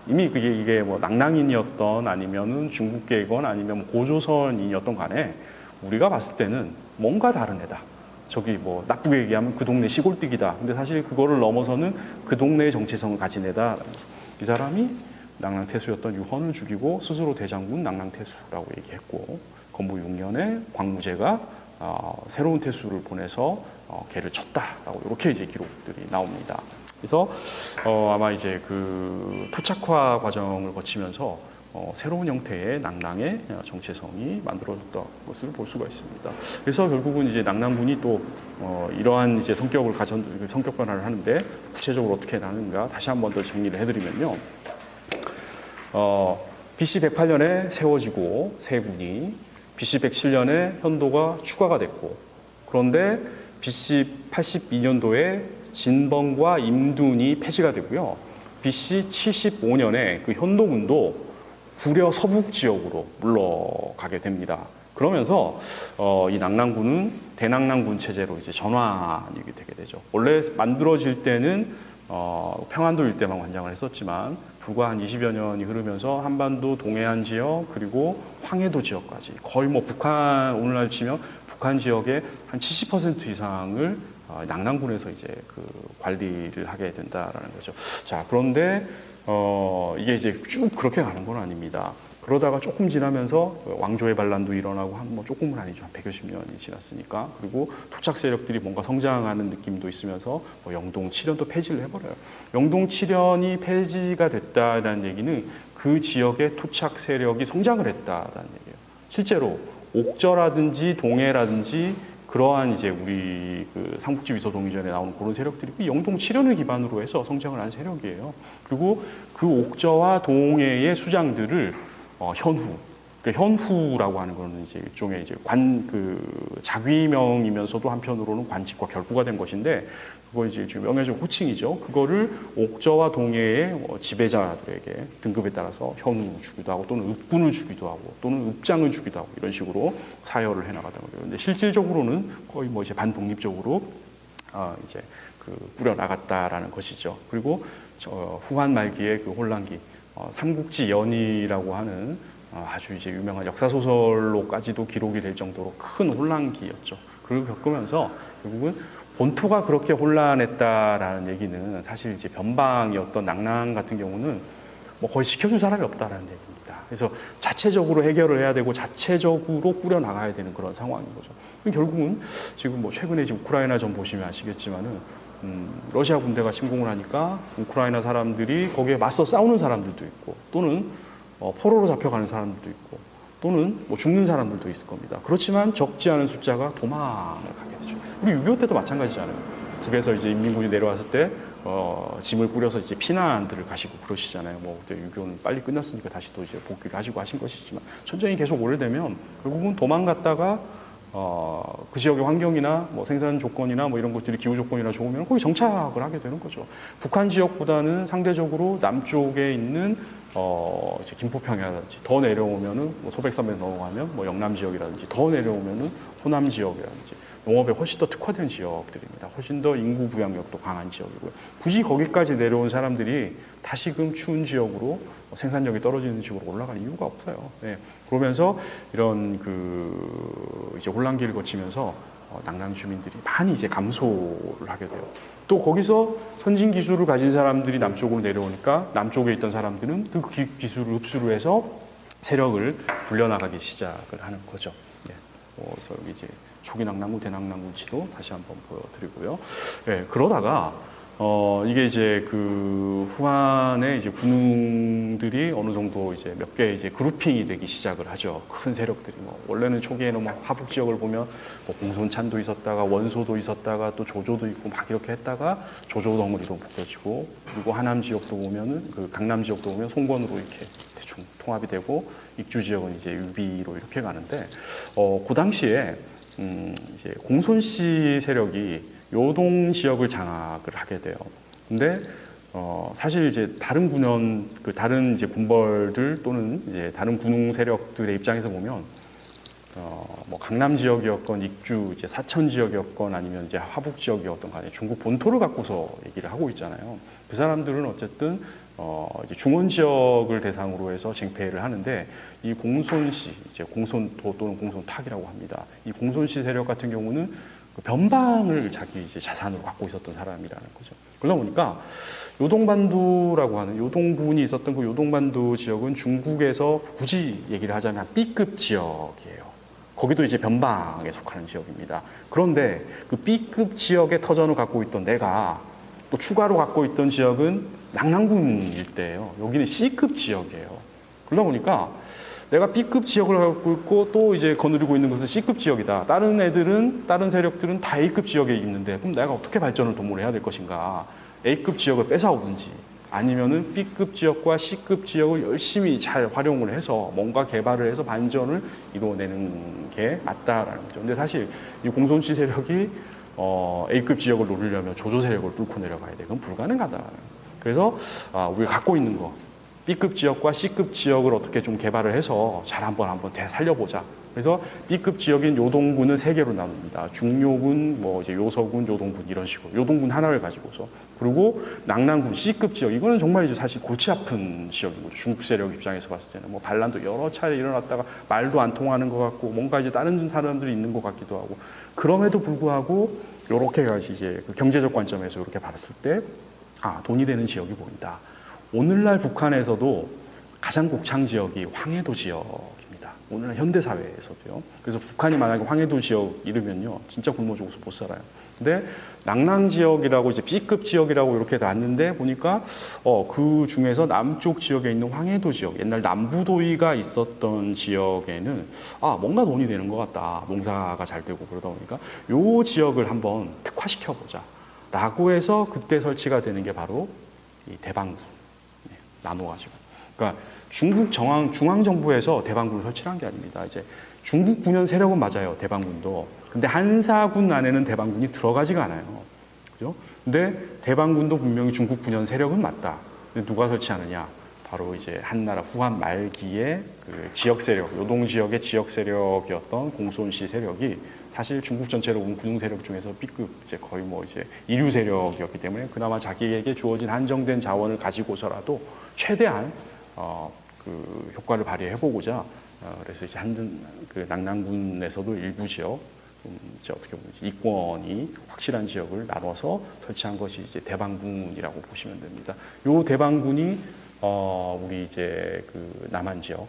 이미 이게 뭐 낭랑인이었던 아니면은 중국계이건 아니면 뭐 고조선인이었던 간에 우리가 봤을 때는 뭔가 다른 애다. 저기 뭐 나쁘게 얘기하면 그 동네 시골뜨기다. 근데 사실 그거를 넘어서는 그 동네의 정체성을 가진 애다. 이 사람이 낭랑태수였던 유헌을 죽이고 스스로 대장군 낭랑태수라고 얘기했고, 건부 6년에 광무제가 새로운 태수를 보내서 걔를 쳤다라고 이렇게 이제 기록들이 나옵니다. 그래서 아마 이제 그 토착화 과정을 거치면서 새로운 형태의 낭랑의 정체성이 만들어졌던 것을 볼 수가 있습니다. 그래서 결국은 이제 낭랑군이 또 이러한 이제 성격 변화를 하는데 구체적으로 어떻게 나는가 다시 한 번 더 정리를 해드리면요. BC 108년에 세워지고 세 군이 BC 107년에 현도가 추가가 됐고, 그런데 BC 82년도에 진번과 임둔이 폐지가 되고요. BC 75년에 그 현도군도 구려 서북 지역으로 물러가게 됩니다. 그러면서 이 낭랑군은 대낭랑군 체제로 이제 전환이 되게 되죠. 원래 만들어질 때는 평안도 일대만 관장을 했었지만 불과 한 20여 년이 흐르면서 한반도 동해안 지역 그리고 황해도 지역까지 거의 뭐 북한 오늘날 치면 북한 지역의 한 70% 이상을 낭랑군에서 이제 그 관리를 하게 된다라는 거죠. 자, 그런데 이게 이제 쭉 그렇게 가는 건 아닙니다. 그러다가 조금 지나면서 왕조의 반란도 일어나고 뭐 조금은 아니죠. 한 150 년이 지났으니까. 그리고 토착 세력들이 뭔가 성장하는 느낌도 있으면서 영동 칠연도 폐지를 해버려요. 영동 칠연이 폐지가 됐다라는 얘기는 그 지역의 토착 세력이 성장을 했다라는 얘기예요. 실제로 옥저라든지 동해라든지 그러한 이제 우리 그 삼국지 위서 동의전에 나오는 그런 세력들이 영동 칠연을 기반으로 해서 성장을 한 세력이에요. 그리고 그 옥저와 동해의 수장들을 현후, 그러니까 현후라고 하는 거는 이제 일종의 이제 자귀명이면서도 한편으로는 관직과 결부가 된 것인데, 그거 이제 명예적 호칭이죠. 그거를 옥저와 동해의 지배자들에게 등급에 따라서 현우 주기도 하고, 또는 읍군을 주기도 하고, 또는 읍장을 주기도 하고, 이런 식으로 사열을 해나가다 거예요. 근데 실질적으로는 거의 뭐 이제 반독립적으로 이제 뿌려 나갔다라는 것이죠. 그리고 후한 말기의 그 혼란기. 삼국지 연의라고 하는 아주 이제 유명한 역사 소설로까지도 기록이 될 정도로 큰 혼란기였죠. 그걸 겪으면서 결국은 본토가 그렇게 혼란했다라는 얘기는 사실 이제 변방이었던 낭랑 같은 경우는 뭐 거의 지켜줄 사람이 없다라는 얘기입니다. 그래서 자체적으로 해결을 해야 되고 자체적으로 꾸려 나가야 되는 그런 상황인 거죠. 결국은 지금 뭐 최근에 지금 우크라이나 전 보시면 아시겠지만은 러시아 군대가 침공을 하니까 우크라이나 사람들이 거기에 맞서 싸우는 사람들도 있고, 또는 포로로 잡혀가는 사람들도 있고, 또는 뭐 죽는 사람들도 있을 겁니다. 그렇지만 적지 않은 숫자가 도망을 가게 되죠. 우리 6.25 때도 마찬가지잖아요. 북에서 이제 인민군이 내려왔을 때 짐을 꾸려서 이제 피난들을 가시고 그러시잖아요. 뭐 그때 6.25는 빨리 끝났으니까 다시 또 이제 복귀를 하시고 하신 것이지만, 전쟁이 계속 오래되면 결국은 도망갔다가 그 지역의 환경이나 뭐 생산 조건이나 뭐 이런 것들이 기후 조건이나 좋으면 거기 정착을 하게 되는 거죠. 북한 지역보다는 상대적으로 남쪽에 있는 이제 김포평야라든지 더 내려오면은 뭐 소백산맥 넘어가면 뭐 영남 지역이라든지 더 내려오면은 호남 지역이라든지 농업에 훨씬 더 특화된 지역들입니다. 훨씬 더 인구 부양력도 강한 지역이고요. 굳이 거기까지 내려온 사람들이 다시금 추운 지역으로 생산력이 떨어지는 지역으로 올라갈 이유가 없어요. 네. 그러면서 이런 이제 혼란기를 거치면서 낙랑 주민들이 많이 이제 감소를 하게 돼요. 또 거기서 선진 기술을 가진 사람들이 남쪽으로 내려오니까 남쪽에 있던 사람들은 그 기술을 흡수를 해서 세력을 불려나가기 시작을 하는 거죠. 네. 그래서 여기 이제 초기 낙랑군, 대낙랑군치도 다시 한번 보여드리고요. 네. 그러다가 이게 이제 후한에 이제 군웅들이 어느 정도 이제 몇 개 이제 그룹핑이 되기 시작을 하죠. 큰 세력들이 원래는 초기에는 하북 지역을 보면 공손찬도 있었다가 원소도 있었다가 또 조조도 있고 막 이렇게 했다가 조조 덩어리로 묶여지고, 그리고 하남 지역도 보면은 강남 지역도 보면 송건으로 이렇게 대충 통합이 되고, 익주 지역은 이제 유비로 이렇게 가는데, 그 당시에 이제 공손씨 세력이 요동 지역을 장악을 하게 돼요. 근데 사실 이제 다른 군현, 다른 이제 군벌들 또는 이제 다른 군웅 세력들의 입장에서 보면 강남 지역이었건 익주 이제 사천 지역이었건 아니면 이제 화북 지역이었던 간에 중국 본토를 갖고서 얘기를 하고 있잖아요. 그 사람들은 어쨌든 이제 중원 지역을 대상으로 해서 쟁패를 하는데, 이 공손씨, 이제 공손도 또는 공손탁이라고 합니다. 이 공손씨 세력 같은 경우는 변방을 자기 이제 자산으로 갖고 있었던 사람이라는 거죠. 그러다 보니까 요동반도라고 하는 요동군이 있었던 그 요동반도 지역은 중국에서 굳이 얘기를 하자면 B급 지역이에요. 거기도 이제 변방에 속하는 지역입니다. 그런데 그 B급 지역의 터전을 갖고 있던 내가 또 추가로 갖고 있던 지역은 낙랑군 일대예요. 여기는 C급 지역이에요. 그러다 보니까 내가 B급 지역을 갖고 있고 또 이제 거느리고 있는 것은 C급 지역이다. 다른 세력들은 다 A급 지역에 있는데, 그럼 내가 어떻게 발전을 도모해야 될 것인가? A급 지역을 뺏어오든지 아니면은 B급 지역과 C급 지역을 열심히 잘 활용을 해서 뭔가 개발을 해서 반전을 이루어내는 게 맞다라는 거죠. 근데 사실 이 공손씨 세력이 A급 지역을 노리려면 조조 세력을 뚫고 내려가야 돼. 그건 불가능하다. 그래서 우리가 갖고 있는 거, B급 지역과 C급 지역을 어떻게 좀 개발을 해서 잘 한번 살려보자. 그래서 B급 지역인 요동군은 3개로 나눕니다. 중요군, 이제 요서군, 요동군 이런 식으로. 요동군 하나를 가지고서. 그리고 낙랑군 C급 지역, 이거는 정말 이제 사실 골치 아픈 지역인 거죠. 중국 세력 입장에서 봤을 때는 반란도 여러 차례 일어났다가 말도 안 통하는 것 같고 뭔가 이제 다른 사람들이 있는 것 같기도 하고, 그럼에도 불구하고 이렇게가 이제 경제적 관점에서 이렇게 봤을 때 돈이 되는 지역이 보인다. 오늘날 북한에서도 가장 곡창 지역이 황해도 지역입니다. 오늘날 현대사회에서도요. 그래서 북한이 만약에 황해도 지역 이르면요, 진짜 굶어 죽어서 못 살아요. 근데 낙랑 지역이라고 이제 B급 지역이라고 이렇게 놨는데 보니까 그 중에서 남쪽 지역에 있는 황해도 지역, 옛날 남부도의가 있었던 지역에는 뭔가 돈이 되는 것 같다. 농사가 잘 되고 그러다 보니까 요 지역을 한번 특화시켜 보자. 라고 해서 그때 설치가 되는 게 바로 이 대방군. 나눠가지고. 그러니까 중국 중앙정부에서 대방군을 설치한 게 아닙니다. 이제 중국 군현 세력은 맞아요. 대방군도. 근데 한사군 안에는 대방군이 들어가지가 않아요. 그죠? 근데 대방군도 분명히 중국 군현 세력은 맞다. 근데 누가 설치하느냐? 바로 이제 한나라 후한 말기에 그 지역 세력, 요동 지역의 지역 세력이었던 공손씨 세력이 사실 중국 전체로 본 군웅 세력 중에서 B급 이제 거의 이제 이류 세력이었기 때문에 그나마 자기에게 주어진 한정된 자원을 가지고서라도 최대한 그 효과를 발휘해보고자 그래서 이제 그 낙랑군에서도 일부 지역 이제 어떻게 보면 이권이 확실한 지역을 나눠서 설치한 것이 이제 대방군이라고 보시면 됩니다. 요 대방군이 우리 이제 그 남한 지역,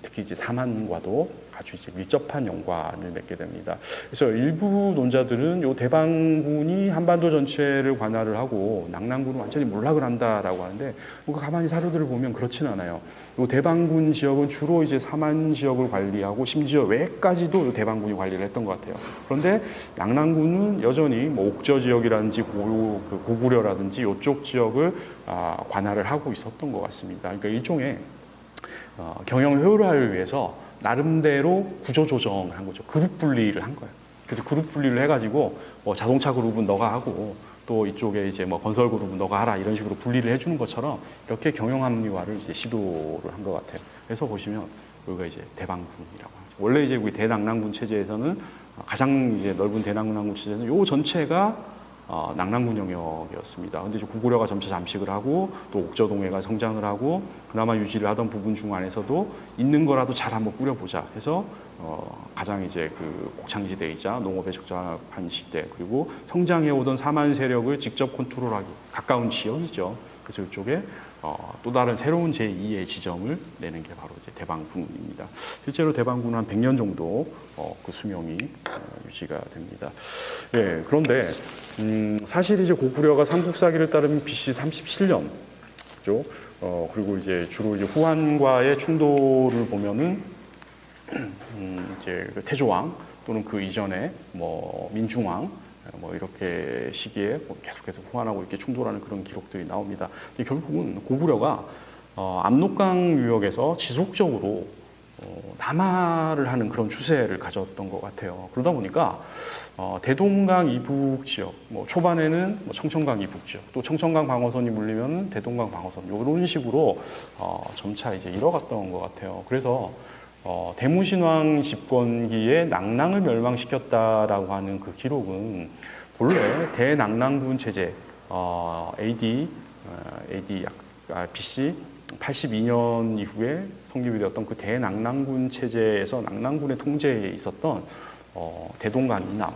특히 이제 삼한과도 아주 이제 밀접한 연관을 맺게 됩니다. 그래서 일부 논자들은 요 대방군이 한반도 전체를 관할을 하고 낙랑군은 완전히 몰락을 한다라고 하는데, 가만히 사료들을 보면 그렇진 않아요. 요 대방군 지역은 주로 이제 삼한 지역을 관리하고 심지어 외까지도 요 대방군이 관리를 했던 것 같아요. 그런데 낙랑군은 여전히 옥저 지역이라든지 고구려라든지 요쪽 지역을 관할을 하고 있었던 것 같습니다. 그러니까 일종의 경영 효율화를 위해서 나름대로 구조 조정을 한 거죠. 그룹 분리를 한 거예요. 그래서 그룹 분리를 해가지고 자동차 그룹은 너가 하고 또 이쪽에 이제 건설 그룹은 너가 하라 이런 식으로 분리를 해주는 것처럼 이렇게 경영 합리화를 이제 시도를 한 것 같아요. 그래서 보시면 여기가 이제 대방군이라고 하죠. 원래 이제 우리 대낙랑군 체제에서는 가장 이제 넓은 대낙랑군 체제는 요 전체가 낙랑군 영역이었습니다. 근데 이제 고구려가 점차 잠식을 하고 또 옥저동해가 성장을 하고 그나마 유지를 하던 부분 중 안에서도 있는 거라도 잘 한번 꾸려보자 해서 가장 이제 그 곡창지대이자 농업에 적합한 시대 그리고 성장해오던 사만 세력을 직접 컨트롤하기 가까운 지역이죠. 그래서 이쪽에 또 다른 새로운 제2의 지점을 내는 게 바로 이제 대방군입니다. 실제로 대방군은 한 100년 정도 그 수명이 유지가 됩니다. 예, 그런데 사실 이제 고구려가 삼국사기를 따르면 BC 37년죠. 그리고 이제 주로 이제 후한과의 충돌을 보면은 이제 그 태조왕 또는 그 이전에 뭐 민중왕 뭐 이렇게 시기에 계속해서 후한하고 이렇게 충돌하는 그런 기록들이 나옵니다. 근데 결국은 고구려가 압록강 유역에서 지속적으로 남하를 하는 그런 추세를 가졌던 것 같아요. 그러다 보니까 대동강 이북 지역, 뭐 초반에는 뭐 청천강 이북 지역, 또 청천강 방어선이 물리면 대동강 방어선 이런 식으로 점차 이제 이뤄갔던 것 같아요. 그래서 대무신왕 집권기에 낙랑을 멸망시켰다라고 하는 그 기록은 본래 대낙랑군 체제 BC 82년 이후에 성립이 되었던 그 대낙랑군 체제에서 낙랑군의 통제에 있었던 대동강 이남,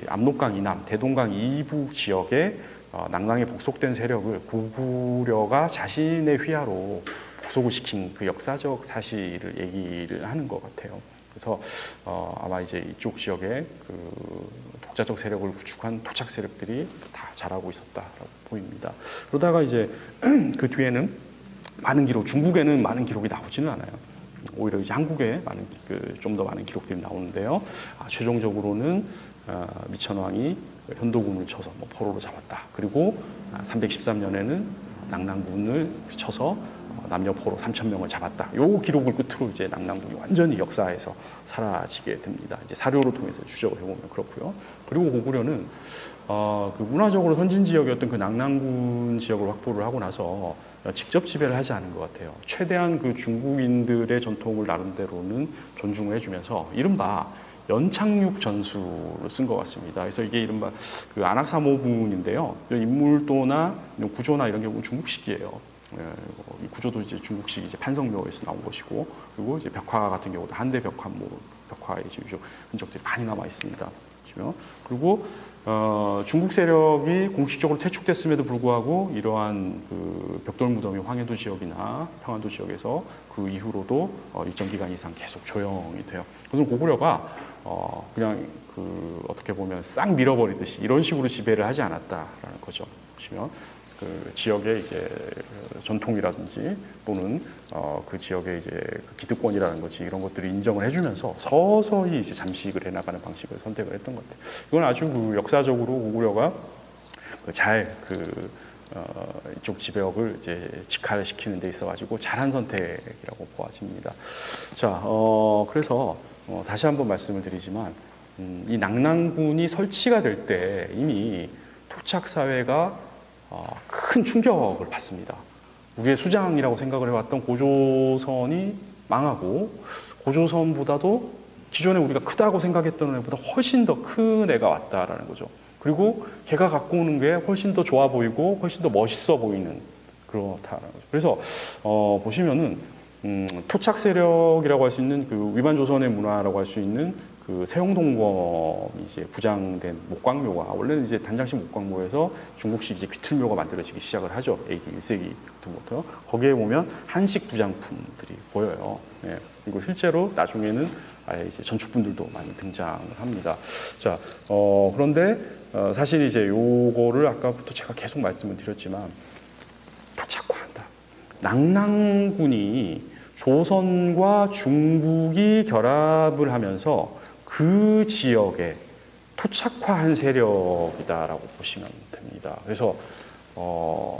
압록강 이남, 대동강 이북 지역에 낙랑에 복속된 세력을 고구려가 자신의 휘하로 복속을 시킨 그 역사적 사실을 얘기를 하는 것 같아요. 그래서 아마 이제 이쪽 지역에 그 독자적 세력을 구축한 토착 세력들이 다 자라고 있었다라고 보입니다. 그러다가 이제 그 뒤에는 많은 기록, 중국에는 많은 기록이 나오지는 않아요. 오히려 이제 한국에 많은 좀 더 많은 기록들이 나오는데요. 최종적으로는 미천왕이 현도군을 쳐서 뭐 포로로 잡았다. 그리고 313년에는 낙랑군을 쳐서 남녀 포로 3,000명을 잡았다. 요 기록을 끝으로 이제 낙랑군이 완전히 역사에서 사라지게 됩니다. 이제 사료로 통해서 추적을 해보면 그렇고요. 그리고 고구려는 그 문화적으로 선진 지역이었던 그 낙랑군 지역을 확보를 하고 나서 직접 지배를 하지 않은 것 같아요. 최대한 그 중국인들의 전통을 나름대로는 존중을 해주면서 이른바 연착륙 전술을 쓴 것 같습니다. 그래서 이게 이른바 그 안악사모분인데요. 인물도나 구조나 이런 경우는 중국식이에요. 이 구조도 이제 중국식 이제 판성묘에서 나온 것이고, 그리고 이제 벽화 같은 경우도 한대 벽화의 이제 유적 흔적들이 많이 남아 있습니다. 그리고 중국 세력이 공식적으로 퇴축됐음에도 불구하고 이러한 그 벽돌 무덤이 황해도 지역이나 평안도 지역에서 그 이후로도 일정 기간 이상 계속 조용이 돼요. 그래서 고구려가 그냥 그 어떻게 보면 싹 밀어버리듯이 이런 식으로 지배를 하지 않았다라는 거죠. 보시면 그 지역의 이제 전통이라든지 또는 그 지역의 이제 기득권이라는 것이 이런 것들을 인정을 해주면서 서서히 이제 잠식을 해나가는 방식을 선택을 했던 것 같아요. 이건 아주 그 역사적으로 고구려가 잘 이쪽 지배역을 이제 직할시키는 데 있어가지고 잘한 선택이라고 보아집니다. 자, 그래서 다시 한번 말씀을 드리지만 이 낙랑군이 설치가 될 때 이미 토착 사회가 큰 충격을 받습니다. 우리의 수장이라고 생각을 해왔던 고조선이 망하고 고조선보다도 기존에 우리가 크다고 생각했던 애보다 훨씬 더 큰 애가 왔다라는 거죠. 그리고 걔가 갖고 오는 게 훨씬 더 좋아 보이고 훨씬 더 멋있어 보이는 그렇다라는 거죠. 그래서 보시면은 토착 세력이라고 할 수 있는 그 위반 조선의 문화라고 할 수 있는 그 세홍동검이 이제 부장된 목광묘가 원래는 이제 단장식 목광묘에서 중국식 이제 귀틀묘가 만들어지기 시작을 하죠. AD 1세기부터 거기에 보면 한식 부장품들이 보여요. 예. 그리고 실제로 나중에는 아예 이제 전축분들도 많이 등장을 합니다. 자, 그런데 사실 이제 요거를 아까부터 제가 계속 말씀을 드렸지만 토착화한다. 낙랑군이 조선과 중국이 결합을 하면서 그 지역에 토착화한 세력이다라고 보시면 됩니다. 그래서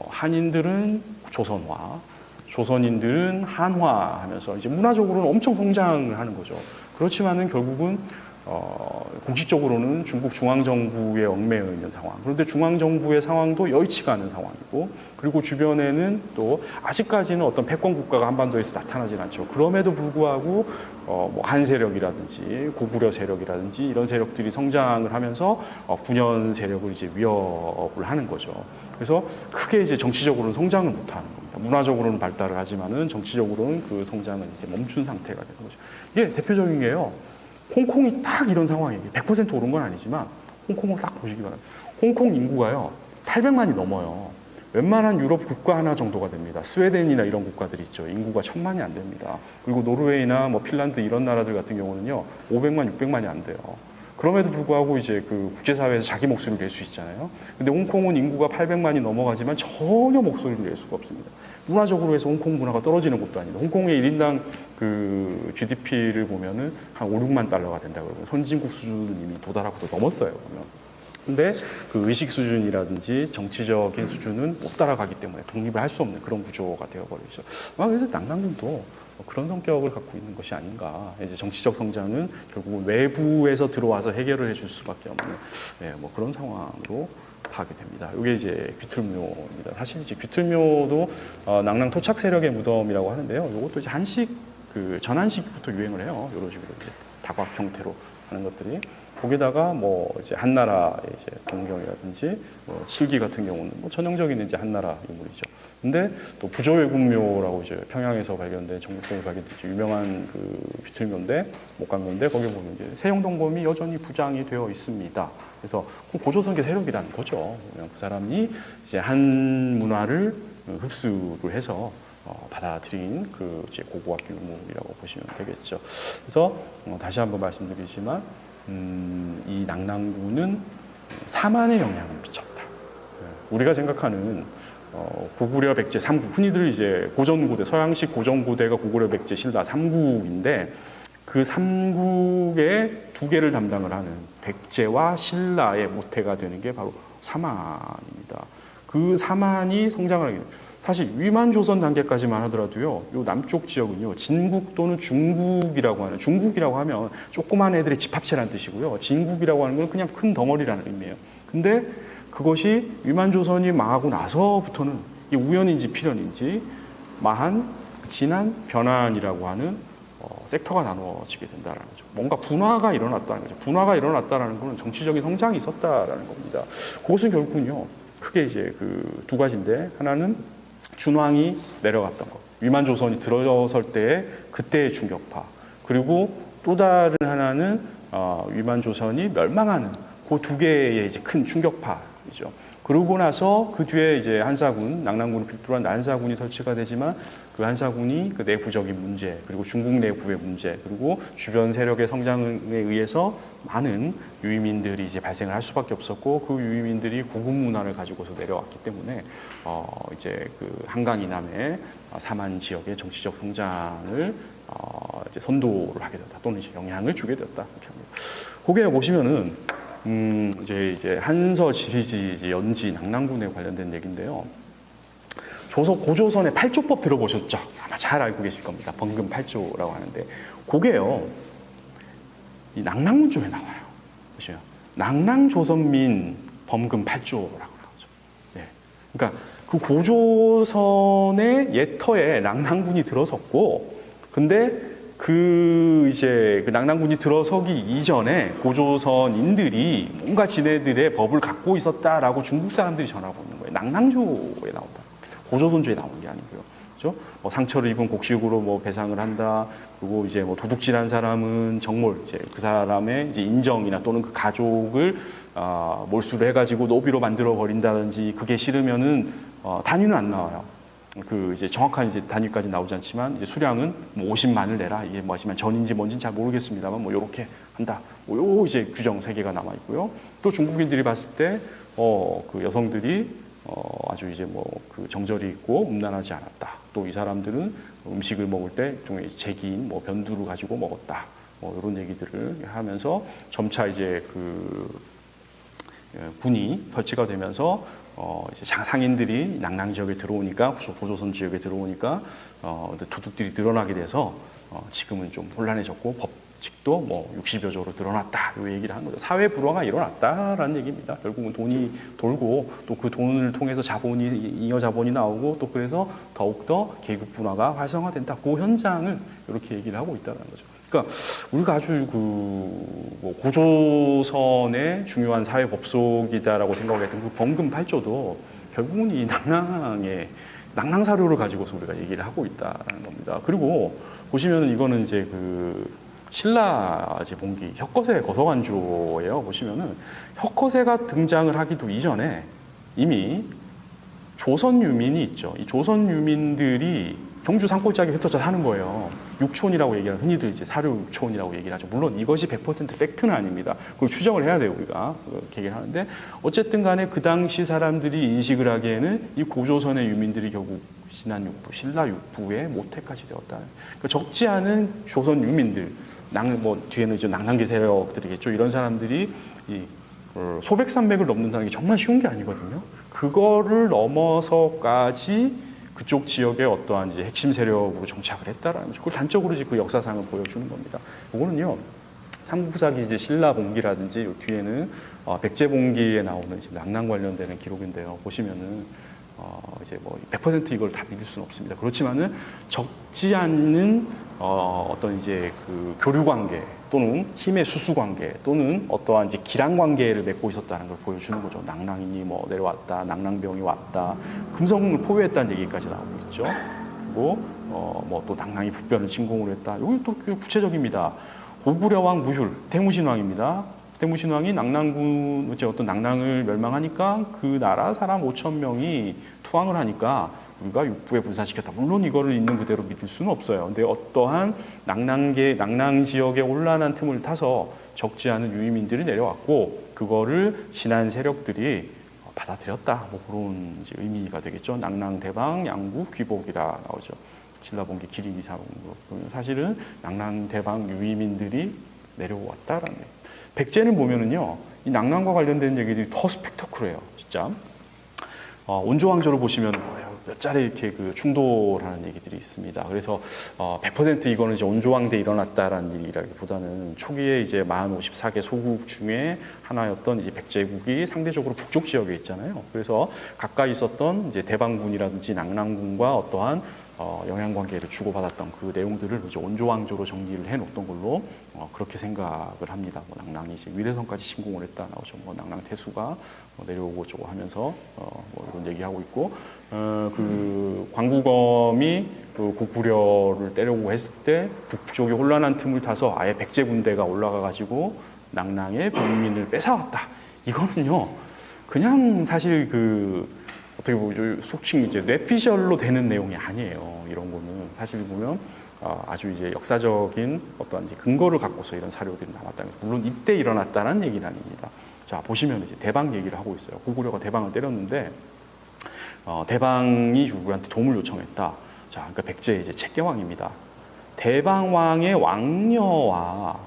한인들은 조선화, 조선인들은 한화하면서 이제 문화적으로는 엄청 성장을 하는 거죠. 그렇지만은 결국은 공식적으로는 중국 중앙정부에 얽매여 있는 상황. 그런데 중앙정부의 상황도 여의치가 않은 상황이고, 그리고 주변에는 또 아직까지는 어떤 패권 국가가 한반도에서 나타나진 않죠. 그럼에도 불구하고 뭐 한세력이라든지 고구려 세력이라든지 이런 세력들이 성장을 하면서 군연 세력을 이제 위협을 하는 거죠. 그래서 크게 이제 정치적으로는 성장을 못하는 겁니다. 문화적으로는 발달을 하지만은 정치적으로는 그 성장은 이제 멈춘 상태가 되는 거죠. 이게 대표적인 게요. 홍콩이 딱 이런 상황이에요. 100% 오른 건 아니지만 홍콩을 딱 보시기 바랍니다. 홍콩 인구가요 800만이 넘어요. 웬만한 유럽 국가 하나 정도가 됩니다. 스웨덴이나 이런 국가들이 있죠. 인구가 1000만이 안 됩니다. 그리고 노르웨이나 뭐 핀란드 이런 나라들 같은 경우는요 500만, 600만이 안 돼요. 그럼에도 불구하고 이제 그 국제사회에서 자기 목소리를 낼 수 있잖아요. 근데 홍콩은 인구가 800만이 넘어가지만 전혀 목소리를 낼 수가 없습니다. 문화적으로 해서 홍콩 문화가 떨어지는 것도 아닌데, 홍콩의 1인당 그 GDP를 보면은 한 5, 6만 달러가 된다 그러면 선진국 수준은 이미 도달하고 또 넘었어요. 그러면. 근데 그 의식 수준이라든지 정치적인 수준은 못 따라가기 때문에 독립을 할 수 없는 그런 구조가 되어버리죠. 그래서 낙랑군도 그런 성격을 갖고 있는 것이 아닌가. 이제 정치적 성장은 결국은 외부에서 들어와서 해결을 해줄 수밖에 없는 뭐 그런 상황으로 하게 됩니다. 이게 이제 귀틀묘입니다. 사실 이제 귀틀묘도 낙랑 토착 세력의 무덤이라고 하는데요. 이것도 이제 한식 그 전한식부터 유행을 해요. 이런 식으로 이제 다각 형태로 하는 것들이. 거기다가 뭐 이제 한나라의 이제 동경이라든지 뭐 실기 같은 경우는 뭐 전형적인 이제 한나라 유물이죠. 근데 또 부조외국묘라고 이제 평양에서 발견된 정복동에 발견된 유명한 그 귀틀묘인데 목강묘인데 거기 보면 이제 세용동검이 여전히 부장이 되어 있습니다. 그래서 고조선계 세력이라는 거죠. 그냥 그 사람이 이제 한 문화를 흡수를 해서 받아들인 그 이제 고고학 유물이라고 보시면 되겠죠. 그래서 다시 한번 말씀드리지만 이 낙랑군은 사만의 영향을 미쳤다. 우리가 생각하는 고구려 백제 3국, 흔히들 이제 고전고대, 서양식 고전고대가 고구려 백제 신라 3국인데 그 3국의 두 개를 담당을 하는 백제와 신라의 모태가 되는 게 바로 사만입니다. 그 사만이 성장을 하게 됩니다. 사실 위만조선 단계까지만 하더라도요, 요 남쪽 지역은요, 진국 또는 중국이라고 하는, 중국이라고 하면 조그만 애들의 집합체라는 뜻이고요, 진국이라고 하는 건 그냥 큰 덩어리라는 의미예요. 근데 그것이 위만조선이 망하고 나서부터는 이 우연인지 필연인지 마한, 진한, 변한이라고 하는 섹터가 나눠지게 된다는 거죠. 뭔가 분화가 일어났다는 거죠. 분화가 일어났다는 것은 정치적인 성장이 있었다라는 겁니다. 그것은 결국은요, 크게 이제 그 두 가지인데, 하나는 준왕이 내려갔던 것, 위만조선이 들어설 때의 그때의 충격파, 그리고 또 다른 하나는 위만조선이 멸망하는 그 두 개의 이제 큰 충격파이죠. 그러고 나서 그 뒤에 이제 한사군, 낙랑군을 필두로 한 한사군이 설치가 되지만 그 한사군이 그 내부적인 문제, 그리고 중국 내부의 문제, 그리고 주변 세력의 성장에 의해서 많은 유의민들이 이제 발생을 할 수밖에 없었고, 그 유의민들이 고급 문화를 가지고서 내려왔기 때문에 이제 그 한강 이남의 사만 지역의 정치적 성장을 이제 선도를 하게 되었다, 또는 이제 영향을 주게 되었다, 이렇게 합니다. 거기에 보시면은 이제 한서 지리지 연지 낙랑군에 관련된 얘기인데요. 고조선의 8조법 들어보셨죠? 아마 잘 알고 계실 겁니다. 범금 8조라고 하는데, 그게요, 이 낙랑군 쪽에 나와요. 보시면 낙랑조선민 범금 8조라고 나오죠. 네. 그러니까 그 고조선의 옛터에 낙랑군이 들어섰고, 근데 그 낙랑군이 들어서기 이전에 고조선인들이 뭔가 지네들의 법을 갖고 있었다라고 중국 사람들이 전하고 있는 거예요. 낙랑조에 나온다. 고조선조에 나오는 게 아니고요. 그죠? 뭐 상처를 입은 곡식으로 뭐 배상을 한다. 그리고 이제 뭐 도둑질한 사람은 정몰, 이제 그 사람의 이제 인정이나 또는 그 가족을 몰수를 해가지고 노비로 만들어 버린다든지, 그게 싫으면은 단위는 안 나와요. 그 이제 정확한 이제 단위까지 나오지 않지만 이제 수량은 뭐 50만을 내라, 이게 뭐 하지만 전인지 뭔지는 잘 모르겠습니다만 뭐 요렇게 한다. 뭐 요 이제 규정 3개가 남아 있고요. 또 중국인들이 봤을 때 그 여성들이 아주 이제 뭐 그 정절이 있고 음란하지 않았다. 또 이 사람들은 음식을 먹을 때 일종의 제기인 뭐 변두를 가지고 먹었다. 뭐 이런 얘기들을 하면서 점차 이제 그 군이 설치가 되면서 이제 상인들이 낙랑 지역에 들어오니까, 고조선 지역에 들어오니까 도둑들이 늘어나게 돼서 지금은 좀 혼란해졌고 직도 뭐 60여 조로 늘어났다. 이 얘기를 하는 거죠. 사회 불화가 일어났다라는 얘기입니다. 결국은 돈이 돌고 또 그 돈을 통해서 자본이 잉여 자본이 나오고 또 그래서 더욱더 계급 분화가 활성화된다. 그 현장을 이렇게 얘기를 하고 있다는 거죠. 그러니까 우리가 아주 뭐 고조선의 중요한 사회 법속이다라고 생각했던 그 범금 8조도 결국은 이 낭낭 사료를 가지고서 우리가 얘기를 하고 있다는 겁니다. 그리고 보시면은 이거는 이제 그 신라 봉기 혁거세 거서관조예요. 보시면은 혁거세가 등장을 하기도 이전에 이미 조선 유민이 있죠. 이 조선 유민들이 경주 산골짜기 흩어져 사는 거예요. 육촌이라고 얘기하는 흔히들 이제 사료 육촌이라고 얘기를 하죠. 물론 이것이 100% 팩트는 아닙니다. 그걸 추정을 해야 돼요, 우리가. 그렇게 얘기를 하는데 어쨌든 간에 그 당시 사람들이 인식을 하기에는 이 고조선의 유민들이 결국 신한 육부, 신라 육부의 모태까지 되었다. 그러니까 적지 않은 조선 유민들, 뒤에는 이제 낭랑계 세력들이겠죠. 이런 사람들이 소백산맥을 넘는다는 게 정말 쉬운 게 아니거든요. 그거를 넘어서까지 그쪽 지역의 어떠한 이제 핵심 세력으로 정착을 했다라는 거죠. 그걸 단적으로 이제 그 역사상을 보여주는 겁니다. 이거는요, 삼국사기 이제 신라봉기라든지 요 뒤에는 백제봉기에 나오는 이제 낭랑 관련되는 기록인데요. 보시면은 이제 뭐 100% 이걸 다 믿을 수는 없습니다. 그렇지만은 적지 않는 어떤 이제 그 교류 관계 또는 힘의 수수 관계 또는 어떠한 이제 기량 관계를 맺고 있었다는 걸 보여주는 거죠. 낭랑인이 뭐 내려왔다, 낭랑병이 왔다, 금성을 포위했다는 얘기까지 나오고 있죠. 그리고 뭐 또 낭랑이 북변을 침공을 했다. 여기 또 구체적입니다. 고구려왕 무휴, 태무신왕입니다. 태무신왕이 낭랑군 어떤 낭랑을 멸망하니까 그 나라 사람 5,000명이 투항을 하니까 우리가 육부에 분산시켰다. 물론 이거를 있는 그대로 믿을 수는 없어요. 근데 어떠한 낭랑 지역의 혼란한 틈을 타서 적지 않은 유의민들이 내려왔고 그거를 진한 세력들이 받아들였다. 뭐 그런 이제 의미가 되겠죠. 낭랑 대방 양구 귀복이라 나오죠. 신라봉기 기리기사로 사실은 낭랑 대방 유의민들이 내려왔다라는 얘기. 백제는 보면은요, 이 낭랑과 관련된 얘기들이 더 스펙터클해요, 진짜. 온조왕조를 보시면 몇 차례 이렇게 그 충돌하는 얘기들이 있습니다. 그래서 100% 이거는 이제 온조왕 때 일어났다라는 얘기라기보다는 초기에 이제 54개 소국 중에 하나였던 이제 백제국이 상대적으로 북쪽 지역에 있잖아요. 그래서 가까이 있었던 이제 대방군이라든지 낭랑군과 어떠한 영향 관계를 주고받았던 그 내용들을 이제 온조왕조로 정리를 해놓던 걸로 그렇게 생각을 합니다. 뭐 낭랑이 이제 위례성까지 침공을 했다 나오죠. 뭐 낭랑 태수가 내려오고 저고 하면서 뭐 이런 얘기하고 있고 그 광구검이 그 고구려를 때려오고 했을 때 북쪽이 혼란한 틈을 타서 아예 백제 군대가 올라가 가지고 낭랑의 병민을 뺏어왔다. 이거는요 그냥 사실 그 어떻게 보면 속칭 이제 뇌피셜로 되는 내용이 아니에요. 이런 거는 사실 보면 아주 이제 역사적인 어떤 이제 근거를 갖고서 이런 사료들이 남았다는 거죠. 물론 이때 일어났다는 얘기는 아닙니다. 자 보시면 이제 대방 얘기를 하고 있어요. 고구려가 대방을 때렸는데 대방이 우리한테 도움을 요청했다. 자 그러니까 백제의 이제 책계왕입니다. 대방왕의 왕녀와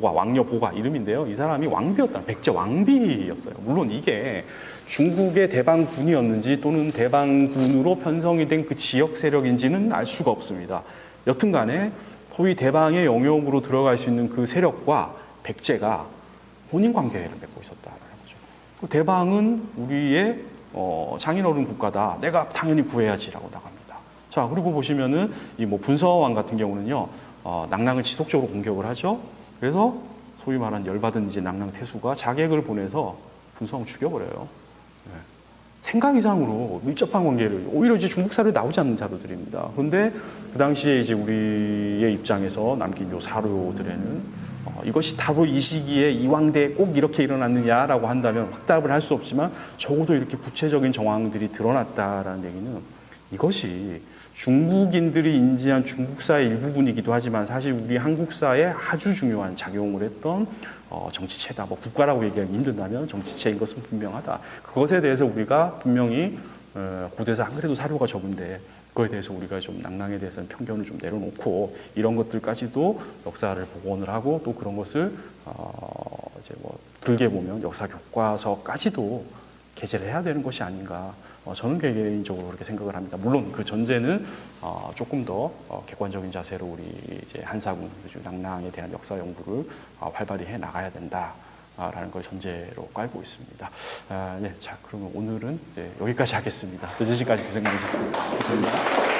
왕녀 보가 이름인데요. 이 사람이 왕비였다. 백제 왕비였어요. 물론 이게 중국의 대방군이었는지 또는 대방군으로 편성이 된 그 지역 세력인지는 알 수가 없습니다. 여튼 간에 소위 대방의 영역으로 들어갈 수 있는 그 세력과 백제가 혼인 관계를 맺고 있었다는 거죠. 대방은 우리의 장인어른 국가다. 내가 당연히 구해야지라고 나갑니다. 자, 그리고 보시면은 이 뭐 분서왕 같은 경우는요, 낭랑을 지속적으로 공격을 하죠. 그래서 소위 말한 열받은 이제 낭랑 태수가 자객을 보내서 분서왕 죽여버려요. 네. 생각 이상으로 밀접한 관계를 오히려 이제 중국사를 나오지 않는 자료들입니다. 그런데 그 당시에 이제 우리의 입장에서 남긴 요 사료들에는 이것이 바로 이 시기에 이왕대에 꼭 이렇게 일어났느냐라고 한다면 확답을 할 수 없지만 적어도 이렇게 구체적인 정황들이 드러났다라는 얘기는 이것이 중국인들이 인지한 중국사의 일부분이기도 하지만 사실 우리 한국사에 아주 중요한 작용을 했던 정치체다. 뭐 국가라고 얘기하기 힘든다면 정치체인 것은 분명하다. 그것에 대해서 우리가 분명히 고대사 안 그래도 사료가 적은데 그거에 대해서 우리가 좀 낭랑에 대해서는 편견을 좀 내려놓고 이런 것들까지도 역사를 복원을 하고 또 그런 것을 이제 뭐 길게 보면 역사 교과서까지도 게재를 해야 되는 것이 아닌가. 저는 개인적으로 그렇게 생각을 합니다. 물론 그 전제는 조금 더 객관적인 자세로 우리 이제 한사군 낭랑에 대한 역사 연구를 활발히 해 나가야 된다. 라는 걸 전제로 깔고 있습니다. 네, 자, 그러면 오늘은 이제 여기까지 하겠습니다. 늦은 시간까지 고생 많으셨습니다. 감사합니다.